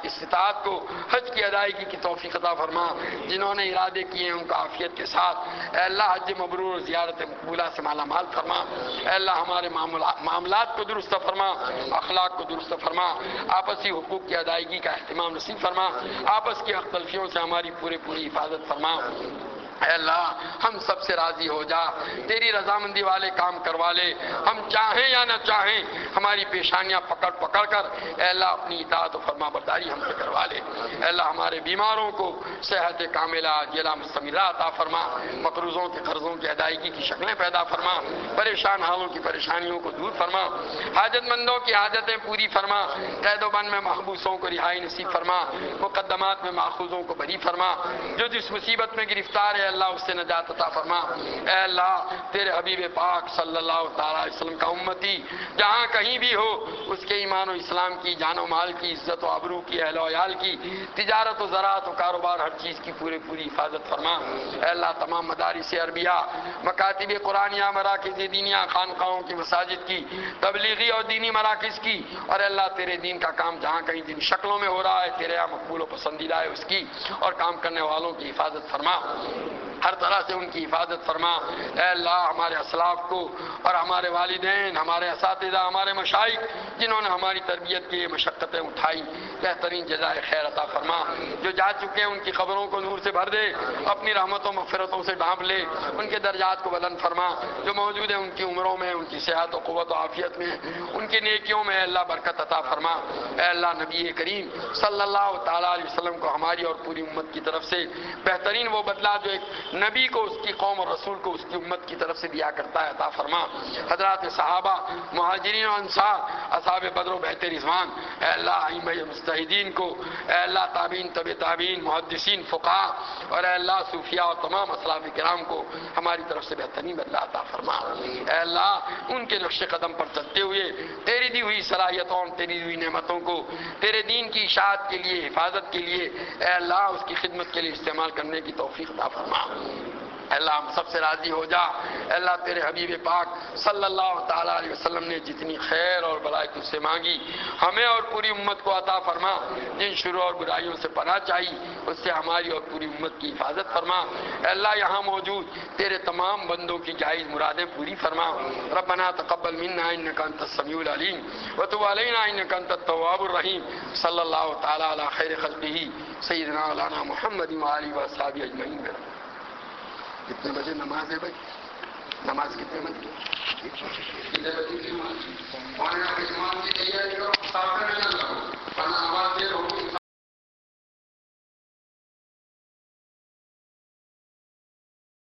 استطاعت کو حج کی ادائیگی کی توفیق عطا فرما، جنہوں نے ارادے کیے ہیں ان کو عافیت کے ساتھ اے اللہ حج مبرور اور زیارت مقبولہ سے مالا مال فرما۔ اے اللہ ہمارے معاملات کو درست فرما، اخلاق کو درست فرما، آپسی حقوق کی ادائیگی کا اہتمام نصیب فرما، آپس کی اختلافیوں سے ہماری پوری حفاظت فرما۔ اے اللہ ہم سب سے راضی ہو جا، تیری رضامندی والے کام کروا لے، ہم چاہیں یا نہ چاہیں ہماری پیشانیاں پکڑ پکڑ کر اے اللہ اپنی اطاعت و فرما برداری ہم سے کروا لے۔ اے اللہ ہمارے بیماروں کو صحت کاملہ عاجلہ مستمرہ عطا فرما، مقروضوں کے قرضوں کی ادائیگی کی شکلیں پیدا فرما، پریشان حالوں کی پریشانیوں کو دور فرما، حاجت مندوں کی حاجتیں پوری فرما، قید و بند میں محبوسوں کو رہائی نصیب فرما، مقدمات میں ماخوذوں کو بری فرما، جو جس مصیبت میں گرفتار ہے اللہ اس سے نجات عطا فرما۔ اے اللہ تیرے حبیب پاک صلی اللہ تعالی علیہ وسلم کا امتی جہاں کہیں بھی ہو، اس کے ایمان و اسلام کی، جان و مال کی، عزت و آبرو کی، اہل و عیال کی، تجارت و زراعت و کاروبار ہر چیز کی پوری حفاظت فرما۔ اے اللہ تمام مدارس عربیہ، مکاتب قرآنیہ، مراکز دینیہ، خانقاہوں کی، مساجد کی، تبلیغی اور دینی مراکز کی، اور اے اللہ تیرے دین کا کام جہاں کہیں جن شکلوں میں ہو رہا ہے تیرے یہاں مقبول و پسندیدہ ہے اس کی، اور کام کرنے والوں کی حفاظت فرما، ہر طرح سے ان کی حفاظت فرما۔ اے اللہ ہمارے اسلاف کو اور ہمارے والدین، ہمارے اساتذہ، ہمارے مشائخ جنہوں نے ہماری تربیت کی مشقتیں اٹھائی، بہترین جزائے خیر عطا فرما۔ جو جا چکے ہیں ان کی قبروں کو نور سے بھر دے، اپنی رحمتوں مغفرتوں سے ڈھانپ لے، ان کے درجات کو بلند فرما۔ جو موجود ہیں ان کی عمروں میں، ان کی صحت و قوت و عافیت میں، ان کی نیکیوں میں اے اللہ برکت عطا فرما۔ اے اللہ نبی کریم صلی اللہ تعالیٰ علیہ وسلم کو ہماری اور پوری امت کی طرف سے بہترین وہ بدلہ جو ایک نبی کو اس کی قوم اور رسول کو اس کی امت کی طرف سے دیا کرتا ہے عطا فرما۔ حضرات صحابہ، مہاجرین و انصار، اصحاب بدر و بیعت رضوان، اے اللہ ائمہ مجتہدین کو، اے اللہ تابعین، تبع تابعین، محدثین، فقہاء، اور اے اللہ صوفیاء اور تمام اسلاف کرام کو ہماری طرف سے بہترین بدلہ عطا فرما۔ اے اللہ ان کے نقش قدم پر چلتے ہوئے تیری دی ہوئی صلاحیتوں، تیری دی ہوئی نعمتوں کو تیرے دین کی اشاعت کے لیے، حفاظت کے لیے، اے اللہ اس کی خدمت کے لیے استعمال کرنے کی توفیق عطا فرما۔ اے اللہ ہم سب سے راضی ہو جا۔ اے اللہ تیرے حبیب پاک صلی اللہ تعالیٰ علیہ وسلم نے جتنی خیر اور بلائی تجھ سے مانگی ہمیں اور پوری امت کو عطا فرما۔ جن شرور اور برائیوں سے پناہ چاہی اس سے ہماری اور پوری امت کی حفاظت فرما۔ اے اللہ یہاں موجود تیرے تمام بندوں کی جائز مرادیں پوری فرما۔ ربنا تقبل منا انک انت السمیع العلیم وتب علینا انک انت التواب الرحیم۔ صلی اللہ تعالیٰ علی خیر خلقہ سیدنا مولانا محمد وآلہ وصحبہ اجمعین۔ کتنے بجے نماز ہے بھائی؟ نماز کتنے بجے؟